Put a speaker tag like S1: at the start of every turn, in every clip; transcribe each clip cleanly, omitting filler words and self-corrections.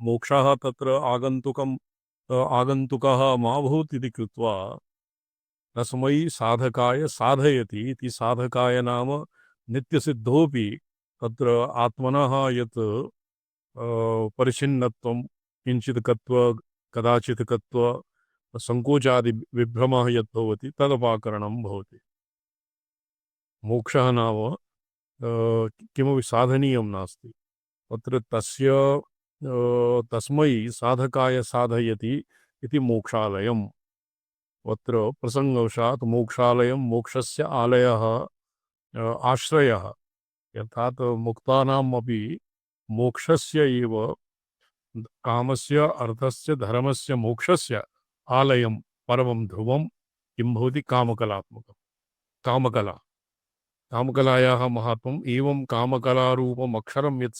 S1: मोक्षः तत्र आगन्तुकः मा भूत् इति कृत्वा तस्मै साधकाय साधयति इति साधकाय नाम नित्यसिद्धोऽपि तत्र आत्मनः यत् परिच्छिन्नत्वं किञ्चित् कत्व कदाचित् कत्व संकोचादि विभ्रमः यत् भवति तदपाकरणं भवति। मोक्षः नाम किमपि साधनीयं नास्ति। तत्र तस्मै साधकाय साधयति इति मोक्षालयम्। अत्र प्रसङ्गवशात् मोक्षालयं मोक्षस्य आलयः आश्रयः अर्थात् मुक्तानाम् अपि मोक्षस्य एव कामस्य अर्थस्य धर्मस्य मोक्षस्य आलयं परमं ध्रुवं किं भवति कामकलात्मकं कामकला कामकलायाः महत्त्वम् एवं कामकलारूपम् अक्षरं यत्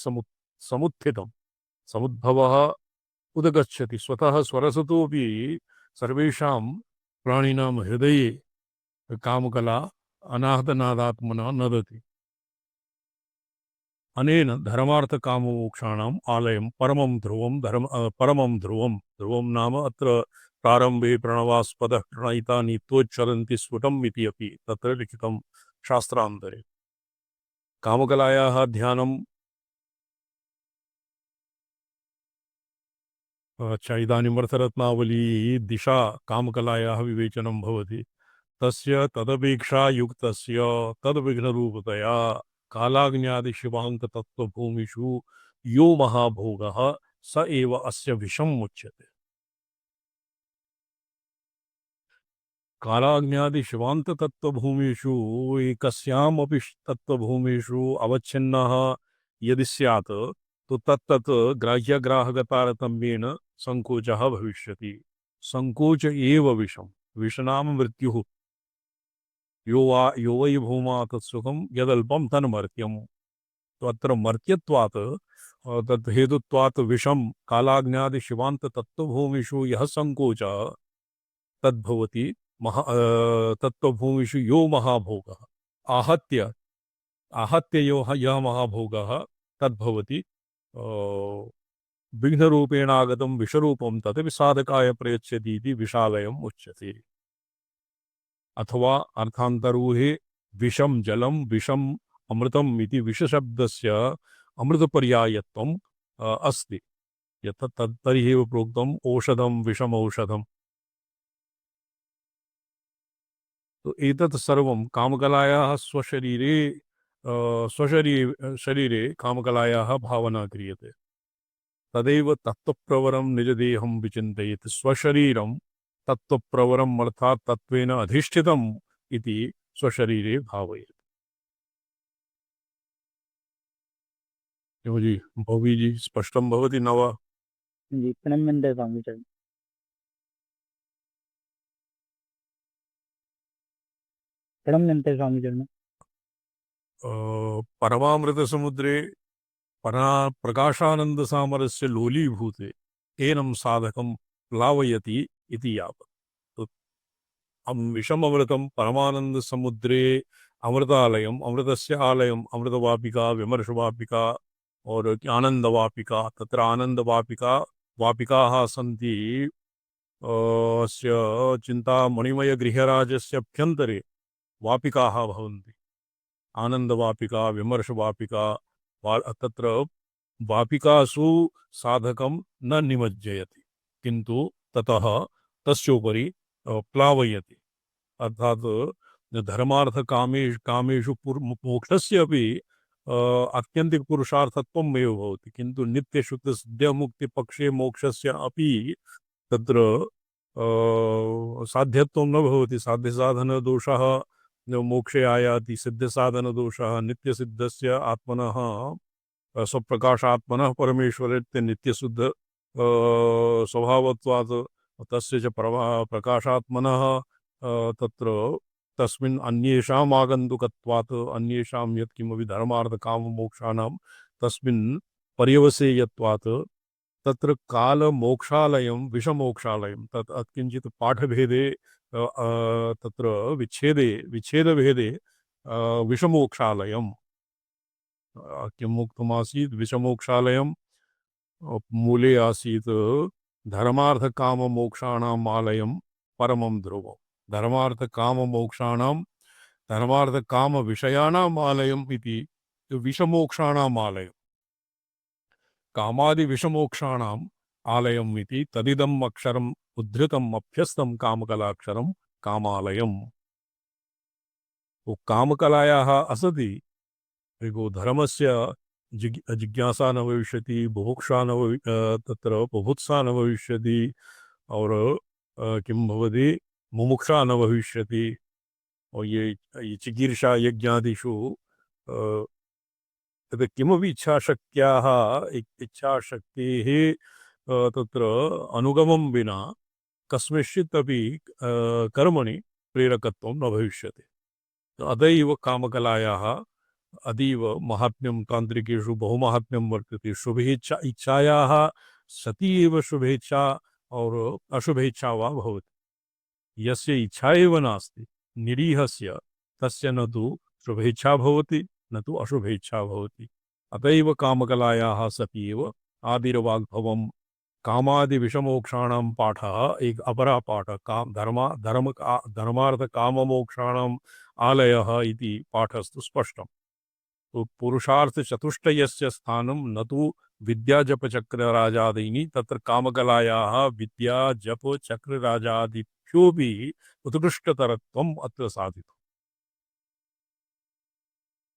S1: समुत्थितं समुद्भवः उदगच्छति स्वतः स्वरसतोऽपि सर्वेषां प्राणिनां हृदये कामकला अनाहतनादात्मना नदति। अनेन धर्मार्थकाममोक्षाणाम् आलयं परमं ध्रुवं नाम अत्र प्रारम्भे प्रणवास्पदः प्रणयिता नीत्वोच्चरन्ति स्फुटम् इति अपि तत्र लिखितं शास्त्रान्तरे। कामकलायाः ध्यानं अच्छा इदानीमर्थरत्नावली दिशा कामकलायाः विवेचनं भवति। तस्य तदपेक्षा युक्तस्य तद्विघ्नरूपतया कालाग्न्यादिशिवाङ्कतत्त्वभूमिषु यो महाभोगः स एव अस्य विषम् उच्यते। कालाग्न्यादिशिवान्ततत्त्वभूमिषु एकस्यामपि तत्त्वभूमिषु अवच्छिन्नः यदि स्यात् तो तत्तत् ग्राह्यग्राहकतारतम्येन संकोचः भविष्यति। संकोच एव विषम्। विषनाम मृत्युः। यो वै भूमा तत्सुखं यदल्पं तन्मर्त्यम्। तो अत्र मर्त्यत्वात् तद् हेतुत्वात् विषं कालाग्न्यादि शिवान्त तत्त्वभूमिषु यः संकोचः तद्भवति तत्त्वभूमिषु यो महाभोगः आहत्य यः महाभोगः तद्भवति विघ्नरूपेणागतं विषरूपं तदपि साधकाय प्रयच्छति इति विशालयम् उच्यते। अथवा अर्थान्तरूहे विषम जलम विषम अमृतम इति विषशब्दस्य अमृतपर्यायत्वम् अस्ति। यत् तर्हि एव प्रोक्तम् औषधं विषम औषधम्। तो एतत् सर्वं कामकलायाः शरीरे कामकलायाः भावना क्रियते। तदेव तत्त्वप्रवरं निजदेहं विचिन्तयेत् स्वशरीरं तत्त्वप्रवरम् अर्थात् तत्त्वेन अधिष्ठितम् इति स्वशरीरे भावयेत्। क्यों जी भोवी जी स्पष्टं भवति न वा?
S2: जी प्रणम्यन्ते स्वामीचरण। प्रणम्यन्ते स्वामीचरण।
S1: परमामृतसमुद्रे प्रकाशानन्दसामरस्य लोलीभूते एनं साधकं प्लावयति इति यावत्। तो हम विषममृतं परमानन्दसमुद्रे अमृतालयम् अमृतस्य आलयम् अमृतवापिका विमर्शवापिका और आनन्दवापिका तत्र आनन्दवापिका वापिकाः सन्ति अस्य चिन्तामणिमयगृहराजस्य अभ्यन्तरे वापिकाः भवन्ति। आनन्दवापिका विमर्शवापिका तत्र वापिकासु साधकं न निमज्जयति किन्तु ततः तस्योपरि प्लावयति। अर्थात् कामेषु मोक्षस्य अपि आत्यन्तिकपुरुषार्थत्वम् एव भवति किन्तु नित्यशुद्धसिद्धमुक्तिपक्षे मोक्षस्य अपि तत्र साध्यत्वं न भवति। साध्यसाधनदोषः मोक्षे आयाति। सिद्धसाधनदोषः नित्यसिद्धस्य आत्मनः स्वप्रकाशात्मनः परमेश्वरस्य नित्यशुद्ध स्वभावत्वात् तस्य च प्रकाशात्मनः तत्र तस्मिन् अन्येषाम् आगन्तुकत्वात् अन्येषां यत्किमपि धर्मार्थकाममोक्षाणां तस्मिन् पर्यवसेयत्वात् तत्र कालमोक्षालयं विषमोक्षालयं तत् किञ्चित् पाठभेदे तत्र विच्छेदभेदे विषमोक्षालयं किम् उक्तमासीत् विषमोक्षालयं मूले आसीत् धर्मार्थकाममोक्षाणाम् आलयं परमं ध्रुवम्। धर्मार्थकाममोक्षाणां धर्मार्थकामविषयाणाम् आलयम् इति विषमोक्षाणाम् आलयम्। कामादिविषमोक्षाणाम् आलयम् इति तदिदम् अक्षरम् उद्धृतम् अभ्यस्तं कामकलाक्षरं कामालयम्। तो कामकलायाः असति एको धर्मस्य जिज्ञासा न भविष्यति, बुभुक्षा न तत्र बुभुत्सा न भविष्यति, और किं भवति, मुमुक्षा न भविष्यति। और ये चिकीर्षा यज्ञादिषु तद् किमपि इच्छाशक्त्याः इच्छाशक्तेः तत्र अनुगमं विना कस्मिंश्चित् अपि कर्मणि प्रेरकत्वं न भविष्यति। अतैव कामकलायाः अतीव महात्म्यं तान्त्रिकेषु बहुमाहात्म्यं वर्तते। शुभेच्छा इच्छायाः सती एव शुभेच्छा और अशुभेच्छा वा भवति। यस्य इच्छा एव नास्ति निरीहस्य तस्य न तु शुभेच्छा भवति न तु अशुभेच्छा भवति। अतएव कामकलायाः सती एव आदिर्वाग्भवम् कामादि विषमोक्षाणां पाठः एक अपरा पाठः धर्मार्थ काममोक्षाणाम् आलयः इति पाठस्तु स्पष्टम्। तो पुरुषार्थ चतुष्टयस्य स्थानं न तु विद्या जप चक्र राजादीनि, तत्र कामकलायाः विद्या जप चक्र राजादिभ्योऽपि उत्कृष्टतरत्वम् अत्र साधितम्।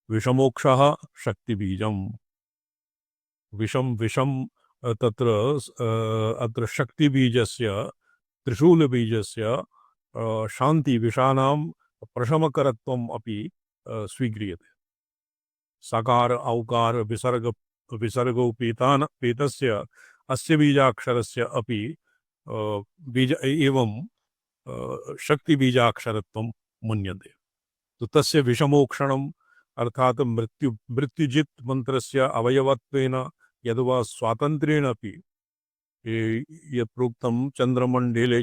S1: विषमोक्षः शक्तिबीजम्। विषम विषम तत्र अत्र शक्तिबीजस्य त्रिशूलबीजस्य शान्ति विषाणां प्रशमकरत्वम् अपि स्वीक्रियते। सकार औकार विसर्ग विसर्गोपेतान पेतस्य अस्य बीजाक्षरस्य अपि बीज एवं शक्तिबीजाक्षरत्वं मन्यते। तो तस्य विषमोक्षणम् अर्थात मृत्युजित मंत्रस्य अवयवत्वेन यद्वा स्वातन्त्र्येण अपि यत् प्रोक्तं चन्द्रमण्डले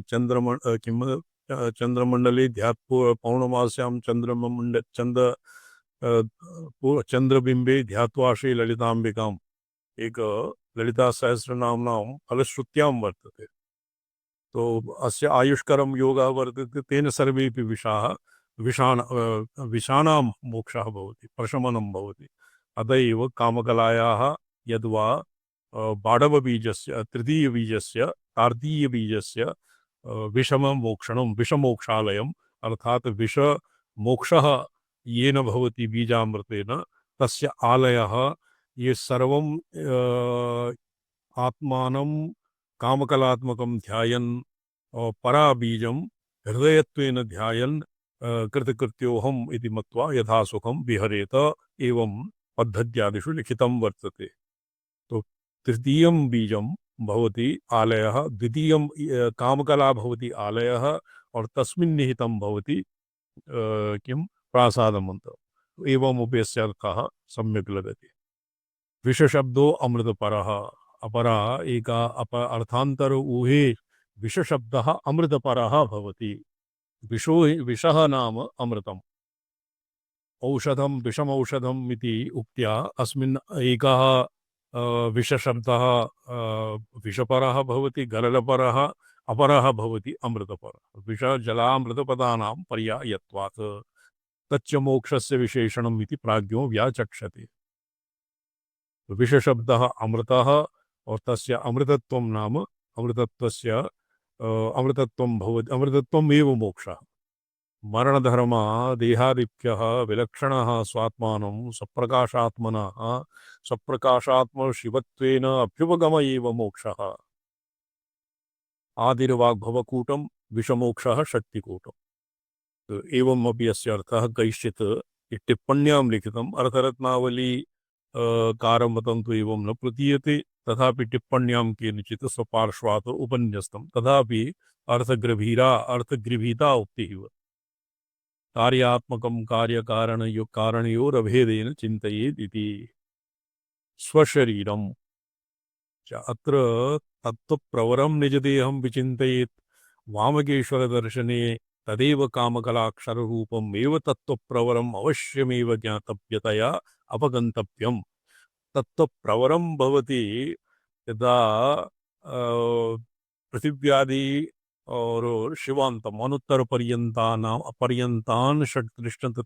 S1: चन्द्रमण्डले ध्यात्वा पौर्णमास्यां चन्द्रबिम्बे ध्यात्वा श्री ललिताम्बिकाम् एक ललिता सहस्रनाम्नां फलश्रुत्यां वर्तते। तो अस्य आयुष्करं योगः वर्तते। तेन सर्वेपि विषाणां मोक्षः भवति, प्रशमनं भवति। अत एव कामकलायाः यद्वा बाडवबीजस्य तृतीयबीजस्य तार्तीयबीजस्य विषममोक्षणं विषमोक्षालयम् अर्थात विषमोक्षः येन भवति बीजामृतेन तस्य आलयः ये सर्वं आत्मानं कामकलात्मकं ध्यायन् पराबीजं हृदयत्वेन ध्यायन् कृतकृत्योऽहम् इति मत्वा यथा सुखं विहरेत एवं पद्धत्यादिषु लिखितं वर्तते। तो तृतीयं बीजं भवति आलयः, द्वितीयं कामकला भवति आलयः, और तस्मिन् निहितं भवति किं प्रासादमन्त्रम्। एवमुपि अस्य अर्थः सम्यक् लगति। विषशब्दो अमृतपरः। अपरा एका अर्थान्तर ऊहे विषशब्दः अमृतपरः भवति। विषः नाम अमृतम्। औषधं विषमौषधम् इति उक्त्या अस्मिन् एकः विषशब्दः विषपरः भवति, गरलपरः, अपरः भवति अमृतपरः। विषजलामृतपदानां पर्यायत्वात् तच्च मोक्षस्य विशेषणम् इति प्राज्ञो व्याचक्षते। विषशब्दः अमृतः और तस्य अमृतत्वं नाम अमृतत्वस्य अमृतत्वं भवति, अमृतत्वम् एव मोक्षः। मरणधर्मा देहादिभ्यः विलक्षणः स्वात्मानं सप्रकाशात्मनः सप्रकाशात्मशिवत्वेन अभ्युपगम एव मोक्षः। आदिर्वाग्भवकूटं विषमोक्षः शक्तिकूटम्। तो एवमपि अस्य अर्थः कैश्चित् टिप्पण्यां लिखितम्। अर्थरत्नावली कारमतं तु एवं न प्रतीयते, तथापि टिप्पण्यां केनचित् स्वपार्श्वात् उपन्यस्तं। तथापि अर्थगृभीता उक्तिः कार्यात्मकं कारणयोरभेदेन चिन्तयेत् इति। स्वशरीरम् अत्र तत्त्वप्रवरं निजदेहं विचिन्तयेत् वामकेश्वरदर्शने तदेव कामकलाक्षररूपम् एव तत्त्वप्रवरम् अवश्यमेव ज्ञातव्यतया अपगन्तव्यम्। तत्त्वप्रवरं भवति यदा पृथिव्यादि और शिवान्तम अनुत्तर पर्यन्तान षट्त्रिंशत्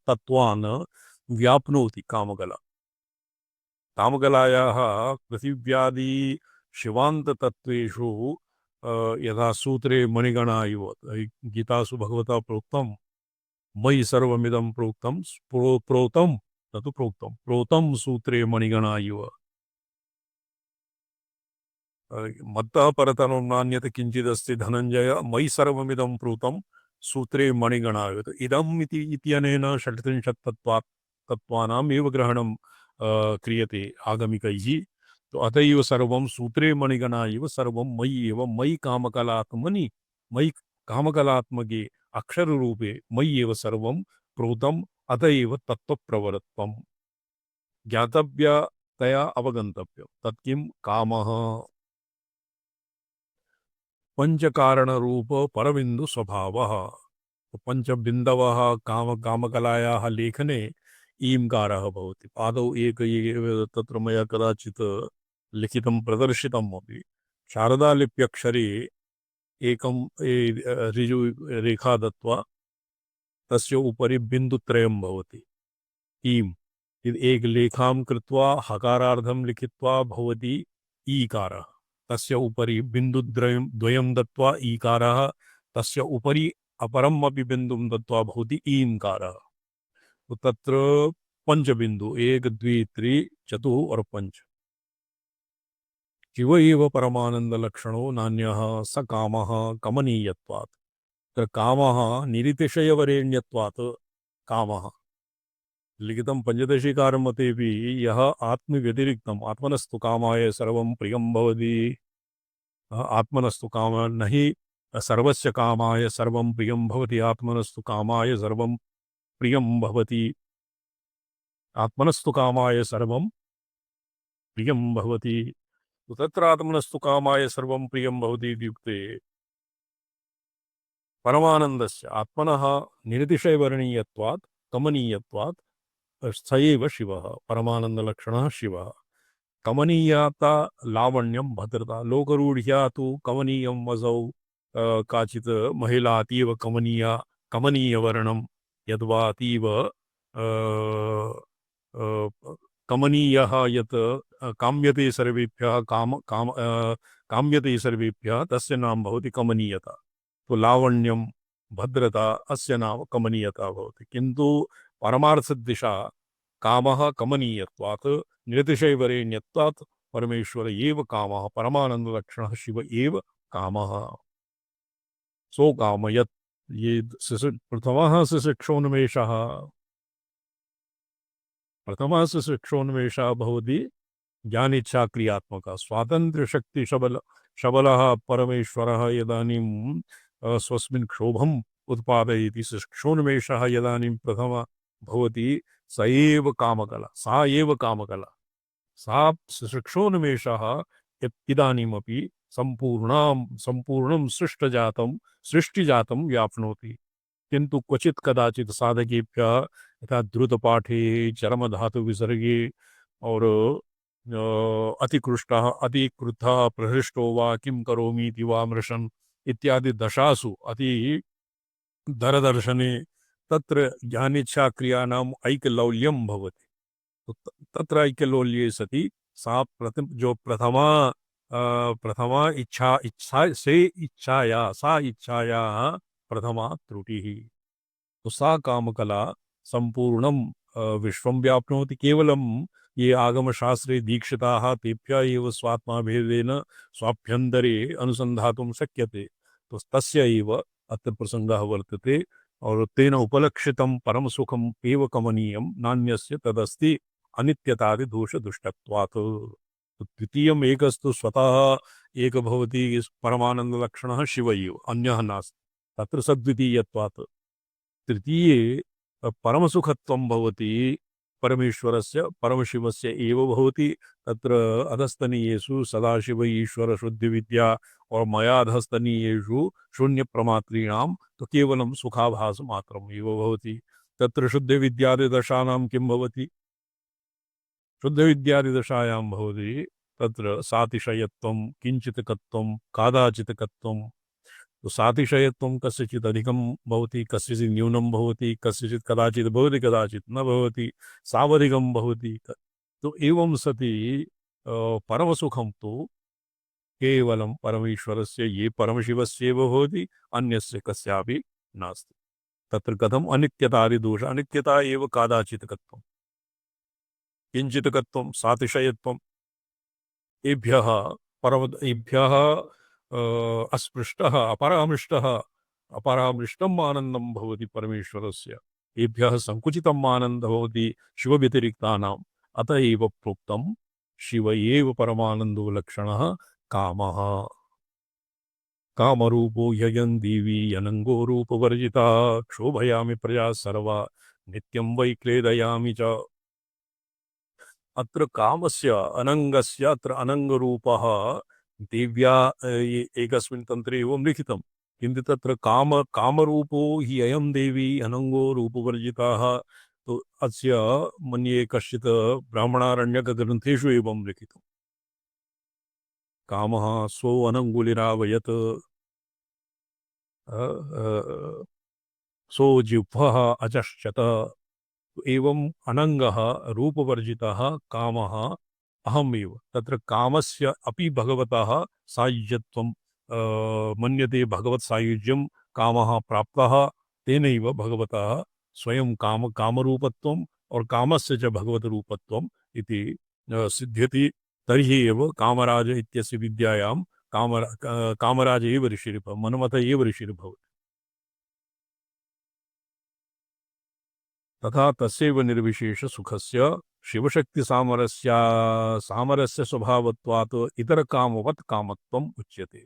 S1: तत्त्वान् व्याप्नोति कामकला। कामकलायाः पृथिव्यादि शिवान्ततत्त्वेषु यथा सूत्रे मणिगणा इव गीतासु भगवता प्रोक्तं मयि सर्वमिदं प्रोक्तं प्रोतं न तु प्रोक्तं प्रोतं सूत्रे मणिगणा इव मत्तः परतरं नान्यत् किञ्चिदस्ति धनञ्जय मयि सर्वमिदं प्रोतं सूत्रे मणिगणा इव। इदम् इत्यनेन षट्त्रिंशत् तत्त्वानाम् एव ग्रहणं क्रियते आगमिकैः। तो अतएव सर्वं सूत्रे मणिगणा इव सर्वं मयि एव मयि कामकलात्मनि मयि कामकलात्मके अक्षर रूपे मयि एव सर्वं प्रोतम् अतएव तत्त्वप्रवरत्वम् ज्ञातव्यतया अवगन्तव्यं तत्किं कामः पंचकारण रूप परबिंदु स्वभावः। पंचबिंदवः कामकलायाः लेखने ईंकारः भवति। आदौ एक एव तत्र मया कदाचित् लिखितं प्रदर्शितम् अपि। शारदालिप्यक्षरे एकं ऋजु रेखा दत्वा तस्य उपरि बिन्दुत्रयं भवति ईम्। एक लेखां कृत्वा हकारार्धं लिखित्वा भवति ईकारः। तस्य उपरि बिन्दुद्वयं द्वयं दत्वा ईकारः तस्य उपरि अपरम् अपि बिन्दुं दत्वा भवति ईंकारः। तो तत्र पंचबिंदु 1 2 3 4 और 5 शिव एव परमानंद लक्षणो नान्यः स कामः कमनीयत्वात्। तत्र कामः निरतिशयवरेण्यत्वात् कामः लिखितं पंचदशीकारमतेऽपि यः आत्मव्यतिरिक्तम् आत्मनस्तु कामाय सर्वं प्रियं भवति। आत्मनस्तु काम न हि सर्वस्य कामाय सर्वं प्रियं भवति आत्मनस्तु कामाय सर्वं प्रियं भवति। आत्मनस्तु कामाय सर्वं प्रियं भवति। तत्र आत्मनस्तु कामाय सर्वं प्रियं भवति इत्युक्ते परमानन्दस्य आत्मनः निर्दिशयवर्णीयत्वात् कमनीयत्वात् स एव शिवः परमानन्दलक्षणः शिवः। कमनीयता लावण्यं भद्रता लोकरूढ्या तु कमनीयं वसौ काचित् महिला अतीव कमनीया कमनीयवर्णं यद्वा अतीव कमनीयः यत् काम्यते सर्वेभ्यः काम्यते सर्वेभ्यः तस्य नाम भवति कमनीयता। तो लावण्यं भद्रता अस्य नाम कमनीयता भवति। किन्तु परमार्थदिशा कामः कमनीयत्वात् निर्तिशयवरेण्यत्वात् परमेश्वर एव कामः परमानन्दलक्षणः शिव एव कामः। सो कामयत् ये प्रथमः शिक्षोन्मेषः भवति ज्ञानेच्छा क्रियात्मकः स्वातंत्र्य शक्ति शबलः परमेश्वरः यदानीं स्वस्मिन् क्षोभम् उत्पादयति शिक्षोन्मेषः यदानीं प्रथमः भवति स एव कामकला सा एव कामकला सा शिक्षोन्मेषः इदानीमपि संपूर्णं सृष्टिजातं व्याप्नोति। किंतु क्वचित् कदाचित् साधकेभ्यः यथा द्रुतपाठे चरमधातु विसर्गे और अतिकृष्टः अतिक्रुद्धः प्रहृष्टो वा किं करोमि इति वा मृशन् इत्यादि दशासु अति दरदर्शने तत्र ज्ञानेच्छा क्रियाणाम् ऐकलौल्यं भवति। तत्र ऐकलौल्ये सति सा प्रथमा इच्छाया प्रथमा त्रुटिः। तो सा कामकला संपूर्णं विश्वं व्याप्नोति। केवलं ये आगमशास्त्रे दीक्षिताः तेभ्यः एव स्वात्माभेदेन स्वाभ्यन्तरे अनुसन्धातुं शक्यते। तो तस्य एव अत्र प्रसङ्गः वर्तते और तेन उपलक्षितं परमसुखम् एव कमनीयं नान्यस्य तदस्ति अनित्यतादि दोषदुष्टत्वात्। तो द्वितीयम् एकस्तु स्वतः एक भवति परमानन्दलक्षणः शिव एव अन्यः नास्ति तत्र सद्वितीयत्वात्। तृतीये परमसुखत्वं भवति परमेश्वरस्य परमशिवस्य एव भवति। तत्र अधस्तनीयेषु सदाशिव ईश्वर शुद्धिविद्या और मया अधस्तनीयेषु शून्यप्रमात्रीणां तो केवलं सुखाभासमात्रम् एव भवति। तत्र शुद्धविद्यादिदशानां किं भवति शुद्धविद्यादिदशायां भवति तत्र सातिशयत्वं किञ्चित्कत्वं कादाचित्कत्वं। तो सातिशयत्वं कस्यचित् अधिकं भवति, कस्यचित् न्यूनं भवति, कस्यचित् कदाचित् भवति, कदाचित् न भवति, सावधिकं भवति। तो एवं सति परमसुखं तु केवलं परमेश्वरस्य, ये परमशिवस्यैव भवति, अन्यस्य कस्यापि नास्ति। तत्र कथम् अनित्यतादिदोष, अनित्यता एव कादाचित्कत्वं, किञ्चित्कत्वं, सातिशयत्वम्। एभ्यः एभ्यः अस्पृष्टः अपरामृष्टम् आनन्दं भवति परमेश्वरस्य, एभ्यः संकुचितम् आनन्दः भवति शिवव्यतिरिक्तानाम्। अत एव प्रोक्तं शिव एव परमानन्दो लक्षणः कामः। कामरूपो ह्ययं देवी अनङ्गो रूपवर्जिता, क्षोभयामि प्रजा सर्वा नित्यं वै क्लेदयामि च। अत्र कामस्य अनङ्गस्य अत्र अनङ्गरूपः देव्या एकस्मिन् तन्त्रे एवं लिखितं, किन्तु तत्र कामरूपो हि अयं देवी अनङ्गो रूपवर्जिताः। तो अस्य मन्ये कश्चित् ब्राह्मणारण्यकग्रन्थेषु एवं लिखितं। कामः स्वो अनङ्गुलिरावयत् सो जिह्वः अचश्चत। एवं अनङ्गः रूपवर्जितः कामः अहमेव। तत्र कामस्य अपि भगवतः सायुज्यत्वं मन्यते। भगवत्सायुज्यं कामः प्राप्तः तेनैव भगवतः स्वयं कामरूपत्वम् और कामस्य च भगवतरूपत्वम् इति सिद्ध्यति। तर्हि एव कामराज इत्यस्य विद्यायां कामराज एव ऋषिर्भवति, मन्मथ एव ऋषिर्भवति। तथा तस्यैव निर्विशेष सुखस्य सामरस्य स्वभावत्वात् इतर कामवत् कामत्वम् उच्यते।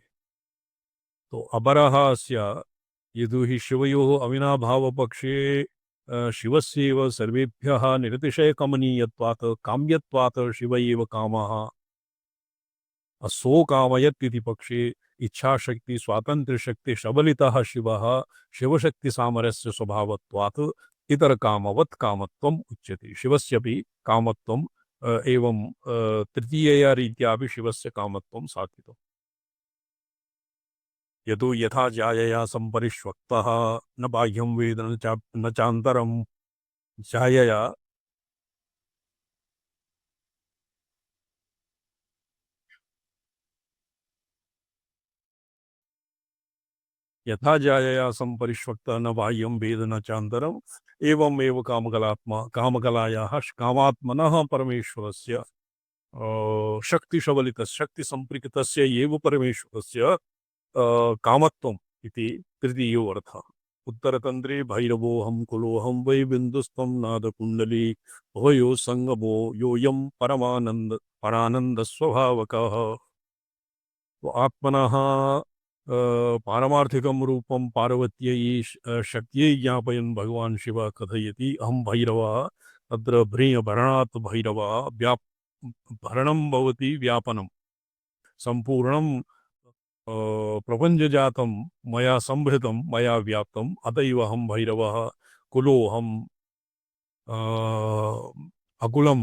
S1: तो अबरः अस्य यदु हि शिवयोः अविनाभावपक्षे शिवस्यैव सर्वेभ्यः निरतिशयकमनीयत्वात् काम्यत्वात् शिव एव कामः सो कामयत् इति पक्षे इच्छाशक्ति स्वातंत्र्यशक्ति सबलितः शिवः शिवशक्ति सामरस्य स्वभावत्वात् इतर कामवत् कामत्वम् उच्यते। शिवस्यपि कामत्वम् एवं तृतीयया रीत्यापि शिवस्य कामत्वं साधितम्। यतो यथा जायया संपरिष्वक्तः न बाह्यं वेद न चान्तरं। जायया यथा जायया संपरिष्वक्तः न बाह्यं वेद न चान्तरम्। एवमेव कामकलायाः कामात्मनः परमेश्वरस्य शक्तिशबलितस्य शक्तिसम्पृक्तस्य एव परमेश्वरस्य कामत्वम् इति तृतीयो अर्थः। उत्तरतन्त्रे भैरवोऽहं कुलोऽहं वै बिन्दुस्त्वं नादकुण्डली उभयो सङ्गमो योऽयं परानन्दस्वभावकः। तो आत्मनः पारमार्थिकं रूपं पार्वत्यै शक्त्यै ज्ञापयन् भगवान् शिवः कथयति, अहं भैरवः। तत्र भ्रीयभरणात् भैरवः भरणं भवति व्यापनं सम्पूर्णं प्रपञ्चजातं मया संभृतं मया व्याप्तम् अतएव अहं भैरवः। कुलोऽहम् अकुलं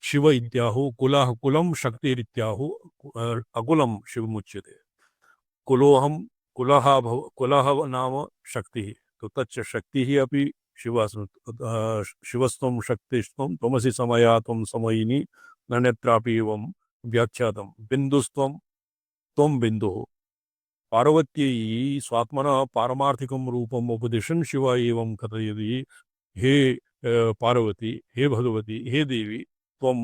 S1: शिव इत्याहुः। कुलं शक्तिरित्याहुः, अकुलं शिवमुच्यते। कुलोऽहं कुलः नाम शक्तिः। तो तच्च शक्तिः अपि शिवस्त्वं शक्तिस्त्वं त्वमसि समया त्वं समयिनी अन्यत्रापि एवं व्याख्यातं। बिन्दुस्त्वं त्वं बिन्दुः। पार्वत्यै स्वात्मनः पारमार्थिकं रूपम् उपदिशन् शिव एवं कथयति, हे पार्वती, हे भगवती, हे देवी, त्वं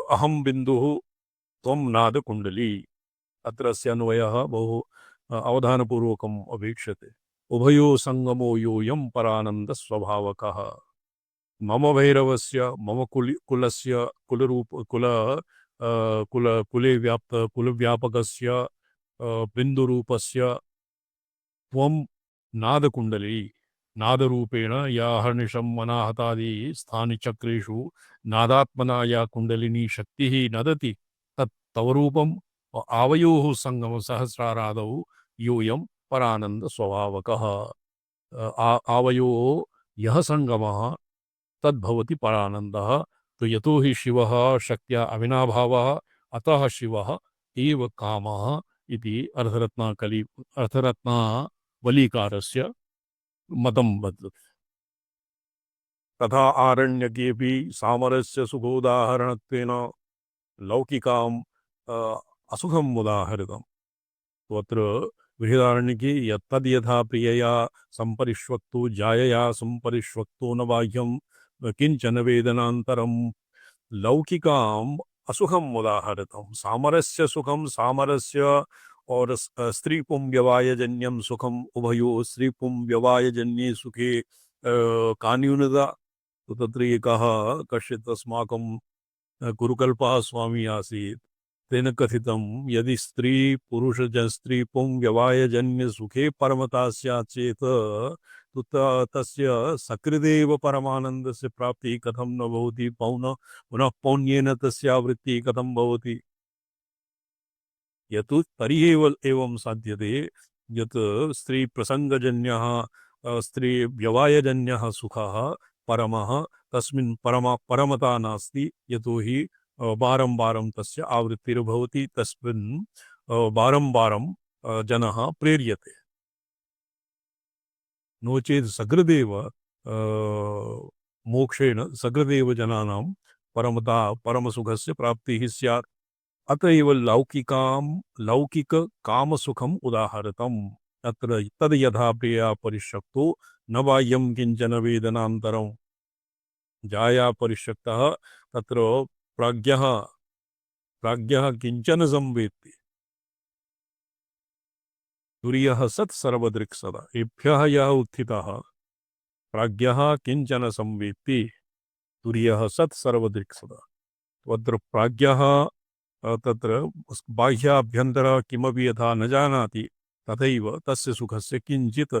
S1: अहं बिन्दुः त्वं नादकुण्डली। अत्र अस्य अन्वयः बहु अवधानपूर्वकम् अपेक्षते। उभयो सङ्गमो योऽयं परानन्दस्वभावकः। मम भैरवस्य मम कुलस्य कुलव्यापकस्य बिन्दुरूपस्य त्वं नादकुण्डली। नादरूपेण या हर्निशं मनाहतादि स्थानिचक्रेषु नादात्मना या कुण्डलिनी शक्तिः नदति, तत् तव रूपम् आवयोः सङ्गम सहस्रारादौ योऽयं परानन्दस्वभावकः। आवयोः यः सङ्गमः तद्भवति परानन्दः। तो यतो हि शिवः शक्त्या अविनाभावः अतः शिवः एव कामः इति अर्थरत्नावलीकारस्य मतं वर्तते। तथा आरण्यकेऽपि सामरस्य सुखोदाहरणत्वेन लौकिकाम् असुखम् उदाहरितम्। तत्र बृहदारण्यके यत्तद्यथा प्रियया सम्परिष्वक्तो जायया सम्परिष्वक्तो न बाह्यं किञ्चन वेदनान्तरं लौकिकाम् असुखम् उदाहरितम्। सामरस्य सुखम सामरस्य और स्त्री पुं व्यवायजन्यम सुखम उभयो स्त्री पुं व्यवायजन्ये सुखे का न्यूनता। तो तत्र एकः कश्चित् अस्माकं गुरुकल्पः स्वामी आसीत्। तेन कथितं यदि स्त्री पुरुष स्त्री पुं व्यवायजन्य सुखे परमता स्यात् चेत् तस्य सकृदेव परमानन्दस्य प्राप्तिः कथं न भवति पुनः पौन्येन तस्यावृत्तिः कथं भवति। यत् तर्हि एवं साध्यते यत् स्त्री प्रसंगजन्यः स्त्री व्यवायजन्यः सुखः परमः तस्मिन् परमता नास्ति। यतो हि बारं बारं तस्य आवृत्तिर्भवति तस्मिन् बारं बारं जनः प्रेर्यते। नो चेत् सकृदेव मोक्षेण सकृदेव जनानां परमता परमसुखस्य प्राप्तिः स्यात्। अतएव लौकिक कामसुखम् उदाहरितम्। अत्र तद् यथा प्रिया परिशक्तो न बाह्यं किञ्चन वेदनान्तरं जाया परिशक्तः तत्र प्राज्ञः किञ्चन संवेत्ति तुरीयः सत् सर्वदृक् सदा। एभ्यः यः उत्थितः प्राज्ञः किञ्चन संवेत्ति तुरीयः सत् सर्वदृक् सदा। तत्र प्राज्ञः तत्र बाह्याभ्यन्तर किमपि यथा न जानाति तथैव तस्य सुखस्य किञ्चित्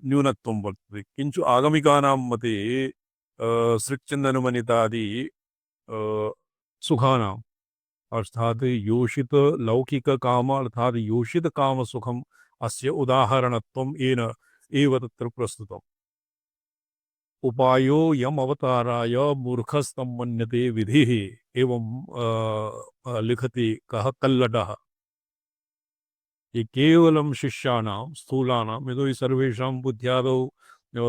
S1: न्यूनत्वं वर्तते। किञ्च आगमिकानां मते सृक्चन्दनमनितादि सुखानाम् अर्थात योषित लौकिक काम अर्थात योषित काम सुखम अस्य उदाहरणत्वम् येन एव तत्र प्रस्तुतम्। उपायो यम अवताराय मूर्खस्तं मन्यते विधिः एवं लिखति कः कल्लटः। ये केवलं शिष्याणां स्थूलानां यतो हि सर्वेषां बुद्ध्यादौ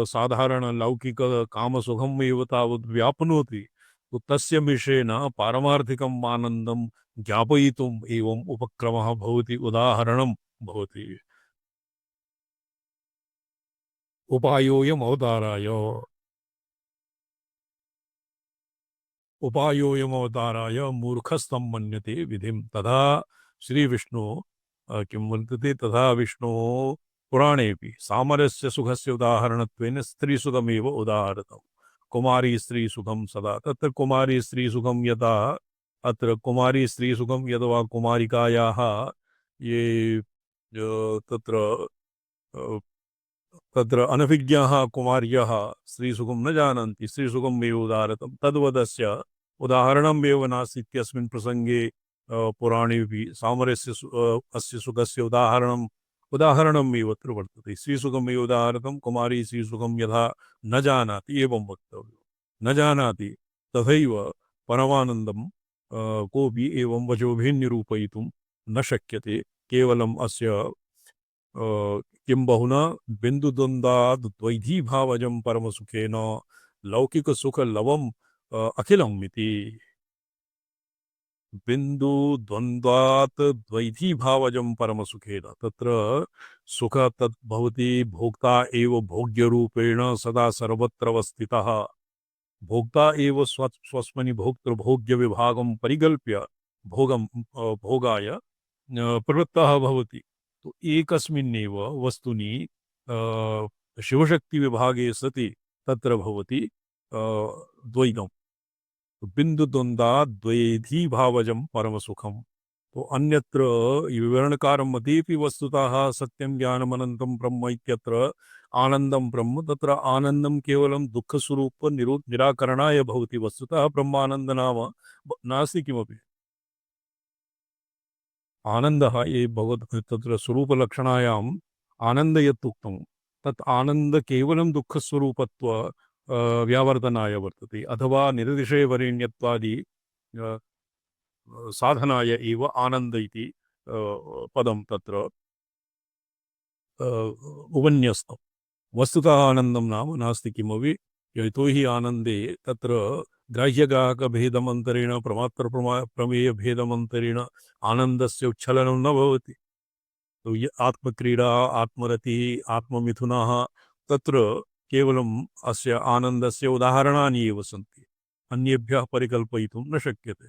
S1: साधारण लौकिक कामसुखम् एव तावत् व्याप्नोति तो तस्य विषयेण पारमार्थिकम् आनन्दं ज्ञापयितुम् एवम् उपक्रमः भवति उदाहरणं भवति। उपायोऽयम् अवताराय मूर्खस्तं मन्यते विधिं। तथा श्रीविष्णु किं वर्तते तथा विष्णु पुराणेऽपि सामरस्य सुखस्य उदाहरणत्वेन स्त्रीसुखमेव उदाहृतम्। कुमारी स्त्रीसुखं सदा। तत्र कुमारी स्त्रीसुखं यथा अत्र कुमारी स्त्रीसुखं यद्वा कुमारिकायाः ये तत्र तत्र अनभिज्ञाः कुमार्यः स्त्रीसुखं न जानन्ति स्त्रीसुखम् एव उदाहृतं तद्वदस्य उदाहरणमेव नास्ति इत्यस्मिन् प्रसङ्गे पुराणेऽपि सामरस्य अस्य सुखस्य उदाहरणमेव अत्र वर्तते। स्त्रीसुखमेव उदाहृतं कुमारी स्त्रीसुखं यथा न जानाति एवं वक्तव्यं। न जानाति तथैव परमानन्दं कोऽपि एवं वचोभिः निरूपयितुं न शक्यते। केवलम् अस्य किं बहुना बिन्दुद्वन्द्वाद् द्वैधीभावजं परमसुखेन लौकिकसुखलवम् अखिलम् इति। बिन्दुद्वन्द्वात् द्वैधीभावजं परमसुखेन तत्र सुख तत् भवति भोक्ता एव भोग्यरूपेण सदा सर्वत्र अवस्थितः। भोक्ता एव स्वस्मनि भोक्तृभोग्यविभागं परिकल्प्य भोगाय प्रवृत्तः भवति। तो एकस्मिन्नेव वस्तुनि शिवशक्तिविभागे सति तत्र भवति द्वैतम्। बिन्दुद्वन्द्वात् द्वैधीभावजं परमसुखम्। तो अन्यत्र विवरणकारं मतेऽपि वस्तुतः सत्यं ज्ञानमनन्तं ब्रह्म इत्यत्र आनन्दं ब्रह्म तत्र आनन्दं केवलं दुःखस्वरूप निराकरणाय भवति। वस्तुतः ब्रह्मानन्द नाम नास्ति किमपि। आनन्दः ये भगवत् तत्र स्वरूपलक्षणायाम् आनन्द यत् उक्तं तत् आनन्द केवलं दुःखस्वरूपत्व व्यावर्तनाय वर्तते अथवा निरतिशयवरेण्यत्वादि साधनाय एव आनन्द इति पदं तत्र उपन्यस्तं। वस्तुतः आनन्दं नाम नास्ति किमपि, यतोहि आनन्दे तत्र ग्राह्यग्राहकभेदमन्तरेण प्रमेयभेदमन्तरेण आनन्दस्य उच्छलनं न भवति। तो ये आत्मक्रीडा, आत्मरतिः, आत्ममिथुनः तत्र केवलम् अस्य आनन्दस्य उदाहरणानि एव सन्ति, अन्येभ्यः परिकल्पयितुं न शक्यते।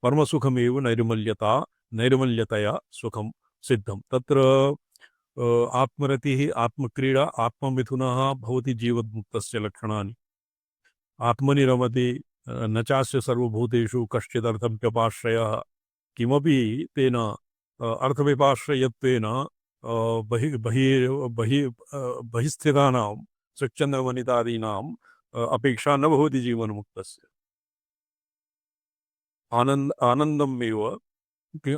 S1: परमसुखमेव नैर्मल्यतया सुखं सिद्धं। तत्र आत्मरतिः, आत्मक्रीडा, आत्ममिथुनः भवति जीवन्मुक्तस्य लक्षणानि। आत्मनि रमति न चास्य सर्वभूतेषु कश्चिदर्थव्यपाश्रयः। किमपि तेन अर्थव्यपाश्रयत्वेन बहिस्थितानां स्वच्छन्दवनितादीनाम् अपेक्षा न भवति जीवन्मुक्तस्य। आनन्दमेव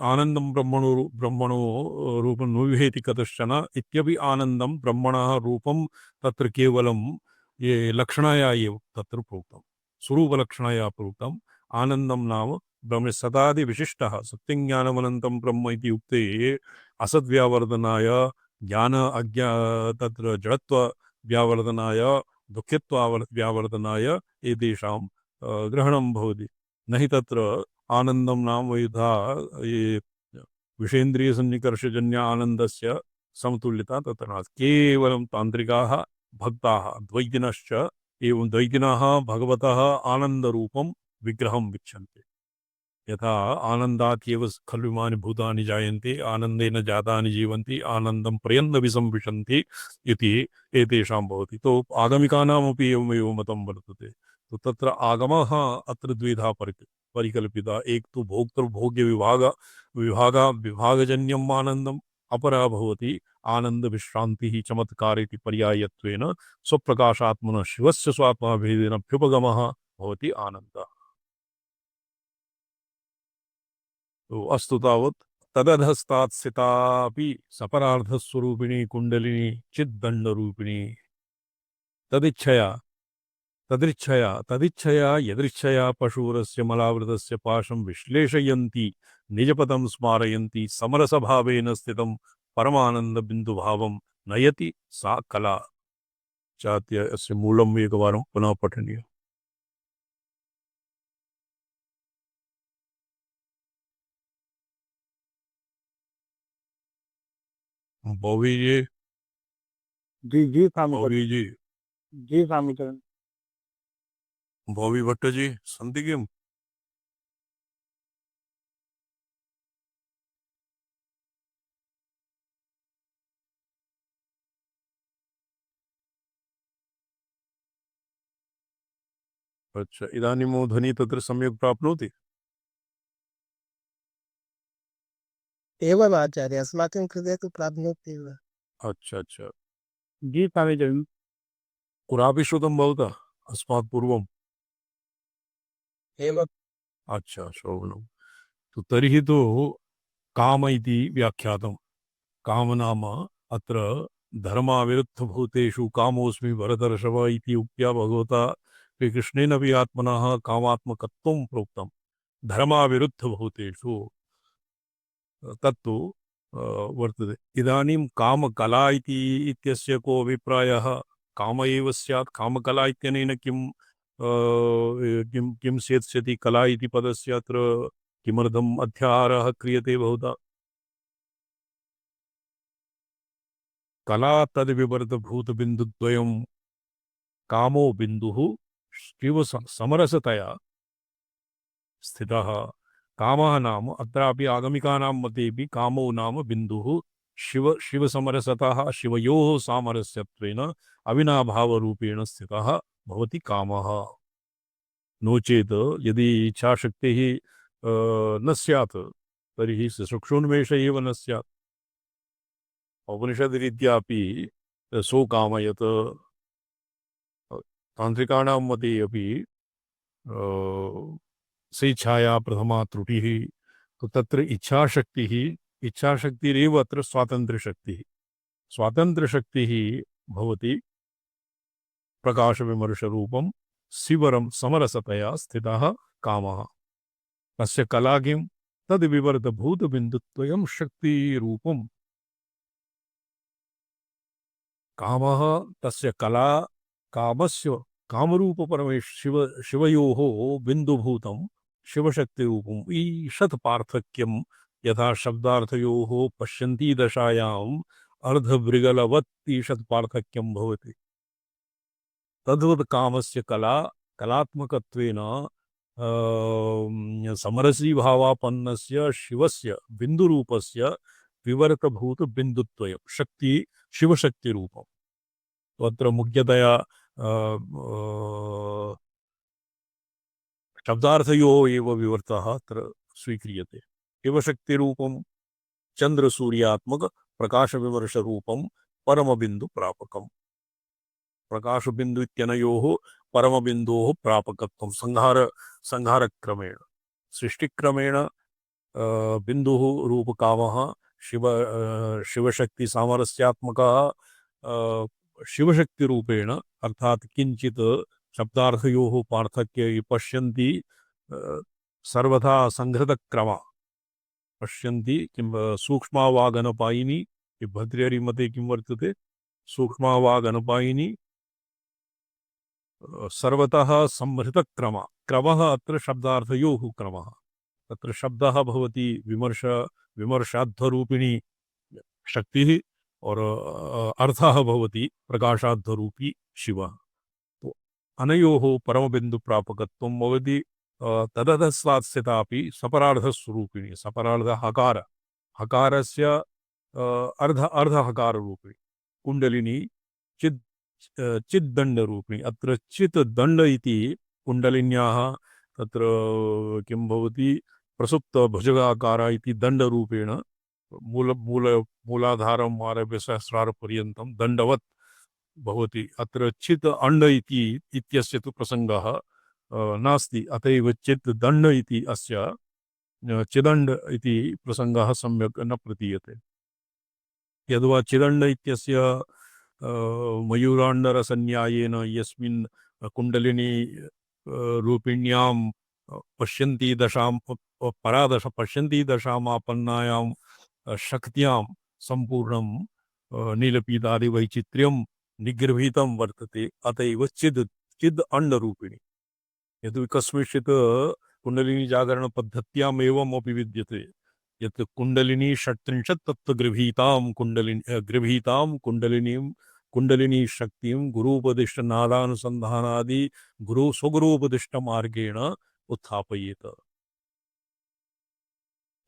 S1: आनन्दं ब्रह्मणो रूपं न विहेति कतश्चन इत्यपि आनन्दं ब्रह्मणः रूपं तत्र केवलं ये लक्षणाया एव तत्र प्रोक्तं, स्वरूपलक्षणाया प्रोक्तम्। आनन्दं नाम ब्रह्म सदादि विशिष्टः सत्यज्ञानमनन्तं ब्रह्म इति उक्ते असद्व्यावर्धनाय तत्र जडत्वव्यावर्धनाय दुःखित्वाव्यावर्धनाय एतेषां ग्रहणं भवति। न हि तत्र आनन्दं नाम यथा ये विषेन्द्रियसन्निकर्षजन्य आनन्दस्य समतुल्यता तत्र नास्ति। केवलं तान्त्रिकाः भक्ताः द्वैतिनश्च एवं द्वैतिनः भगवतः आनन्दरूपं विग्रहं विच्छन्ति। यथा आनन्दात् एव खलु इमानि भूतानि जायन्ते, आनन्देन जातानि जीवन्ति, आनन्दं प्रयन्नपि संविशन्ति इति एतेषां भवति। तो आगमिकानामपि एवमेव मतं वर्तते। तो तत्र आगमः अत्र द्विधा परिकल्पिता। एक तो भोक्तृभोग्य विभागजन्यम् आनन्दम्, अपरा भवति आनन्दविश्रान्तिः चमत्कार इति पर्यायत्वेन स्वप्रकाशात्मनः शिवस्य स्वात्माभेदेन अभ्युपगमः भवति आनन्दः। तो अस्तु तावत् तदधस्तात् स्थितापि सपरार्धस्वरूपिणी कुण्डलिनी चिद्दण्डरूपिणी तदिच्छया यदृच्छया पशूरस्य मलावृतस्य पाशं विश्लेषयन्ती निजपदं स्मारयन्ती समरसभावेन स्थितं परमानन्दबिन्दुभावं नयति सा कला। चात्य अस्य मूलम् एकवारं पुनः पठनीयम्। भोवी जी,
S2: जी स्वामी
S1: भोवी जी,
S2: जी स्वामीचरण।
S1: भोवी भट्ट जी सन्ति किम्? अच्छा, इदानीं मम ध्वनिः तत्र सम्यक् प्राप्नोति?
S3: एवम् आचार्य, अस्माकं कृते तु प्राप्नोति एव।
S1: अच्छा अच्छा,
S2: जी स्वामीचरण।
S1: कुरापि श्रुतं भवता अस्मात् पूर्वम्?
S3: एवम्।
S1: अच्छा, श्रवणं। तो तर्हि तु काम इति व्याख्यातं। काम नाम अत्र धर्माविरुद्धभूतेषु कामोऽस्मि भरतर्षभ इति उक्त्या भगवता श्रीकृष्णेनापि आत्मनः कामात्मकत्वं प्रोक्तं। धर्माविरुद्धभूतेषु तत्तु वर्तते। इदानीं कामकला इत्यस्य को अभिप्रायः? काम एव स्यात्। कामकला इत्यनेन किं किं सेत्स्यति? कला इति पदस्य अत्र किमर्थम् अध्याहारः क्रियते बहुधा? कला तद्विवर्तभूतबिन्दुद्वयं कामो बिन्दुः शिव समरसतया स्थितः। कामः नाम अत्रापि आगमिकानां मतेऽपि कामो नाम बिन्दुः शिवसमरसतः शिवयोः सामरस्यत्वेन अविनाभावरूपेण स्थितः भवति कामः। नो चेत् यदि इच्छाशक्तिः न स्यात् तर्हि सुषुप्त्योन्मेष एव न स्यात्। उपनिषद्रीत्यापि सोकामयत्। तान्त्रिकाणां मते अपि स्वेच्छाया प्रथमा त्रुटिः। तो तत्र इच्छाशक्तिरेव अत्र स्वातन्त्र्यशक्तिः। स्वातन्त्र्यशक्तिः भवति प्रकाश विमर्श रूपम शिवरम समरसतया स्थितः कामः तस्य कला किं तद विवर्त भूत बिंदुत्वयं शक्ति रूपम कामः तस्य कला कामस्य कामरूप परमेश शिव शिवयोः बिंदुभूतं शिवशक्ति रूपम ईषत् पार्थक्यं यथा शब्दार्थयोः पश्यन्ती दशायाम् अर्धमृगलवत् ईषत् पार्थक्यं भवति तद्वत् कामस्य कला कलात्मकत्वेन समरसी भावापन्नस्य शिवस्य बिन्दुरूपस्य विवर्तभूत बिन्दुत्वयं शक्ति शिवशक्तिरूपम् तत्र मुख्यतया शब्दार्थयोः एव विवर्तः अत्र स्वीक्रियते शिवशक्तिरूपं चन्द्रसूर्यात्मक प्रकाशविमर्शरूपं परमबिन्दुप्रापकम् प्रकाशबिंदु इत्यनयोः परमबिन्दोः प्रापकत्वं संहारक्रमेण सृष्टिक्रमेण बिन्दुः रूपकामः शिवशक्ति सामरस्यात्मकः शिवशक्तिरूपेण अर्थात किंचित शब्दार्थयोः पार्थक्ये पश्यन्ति सर्वथा संहृतक्रम पश्यन्ति किं सूक्ष्मावागनपायिनी भद्र्यरिमते किं वर्तते सूक्ष्मावागनपायिनी सर्वतः संहृतक्रम क्रमः अत्र शब्दार्थयोः क्रमः तत्र शब्दः भवति विमर्शार्थरूपिणी शक्तिः और अर्थः भवति प्रकाशार्थरूपी शिवः तो अनयोः परमबिन्दुप्रापकत्वं भवति तदधस्तात् स्थितापि सपरार्धस्वरूपिणी सपरार्ध हकार हकारस्य अर्धहकाररूपिणी कुण्डलिनी चिद्दण्डरूपिणी अत्र चिद्दण्ड इति कुण्डलिन्याः तत्र किं भवति प्रसुप्त भुजगाकार इति दण्डरूपेण मूलाधारम् आरभ्य सहस्रारपर्यन्तं दण्डवत् भवति अत्र चित् अण्ड इति इत्यस्य तु प्रसङ्गः नास्ति अत एव चित् दण्ड इति अस्य चिदण्ड इति प्रसङ्गः सम्यक् न प्रतीयते यद्वा चिदण्ड इत्यस्य मयूराण्डरसन्यायेन यस्मिन् कुण्डलिनी रूपिण्यां पश्यन्ती दशां परादश पश्यन्ती दशामापन्नायां शक्त्यां सम्पूर्णं नीलपीतादिवैचित्र्यं निगृहीतं वर्तते अत एव चिद् अण्डरूपिणी यद् कस्मिंश्चित् कुण्डलिनी जागरण पद्धत्याम् एवमपि विद्यते यत् कुण्डलिनी 36 तत्त्वगृहीतां कुण्डलिनी शक्तिं गुरूपदिष्ट नादानुसन्धानादि स्वगुरूपदिष्ट मार्गेण उत्थापयेत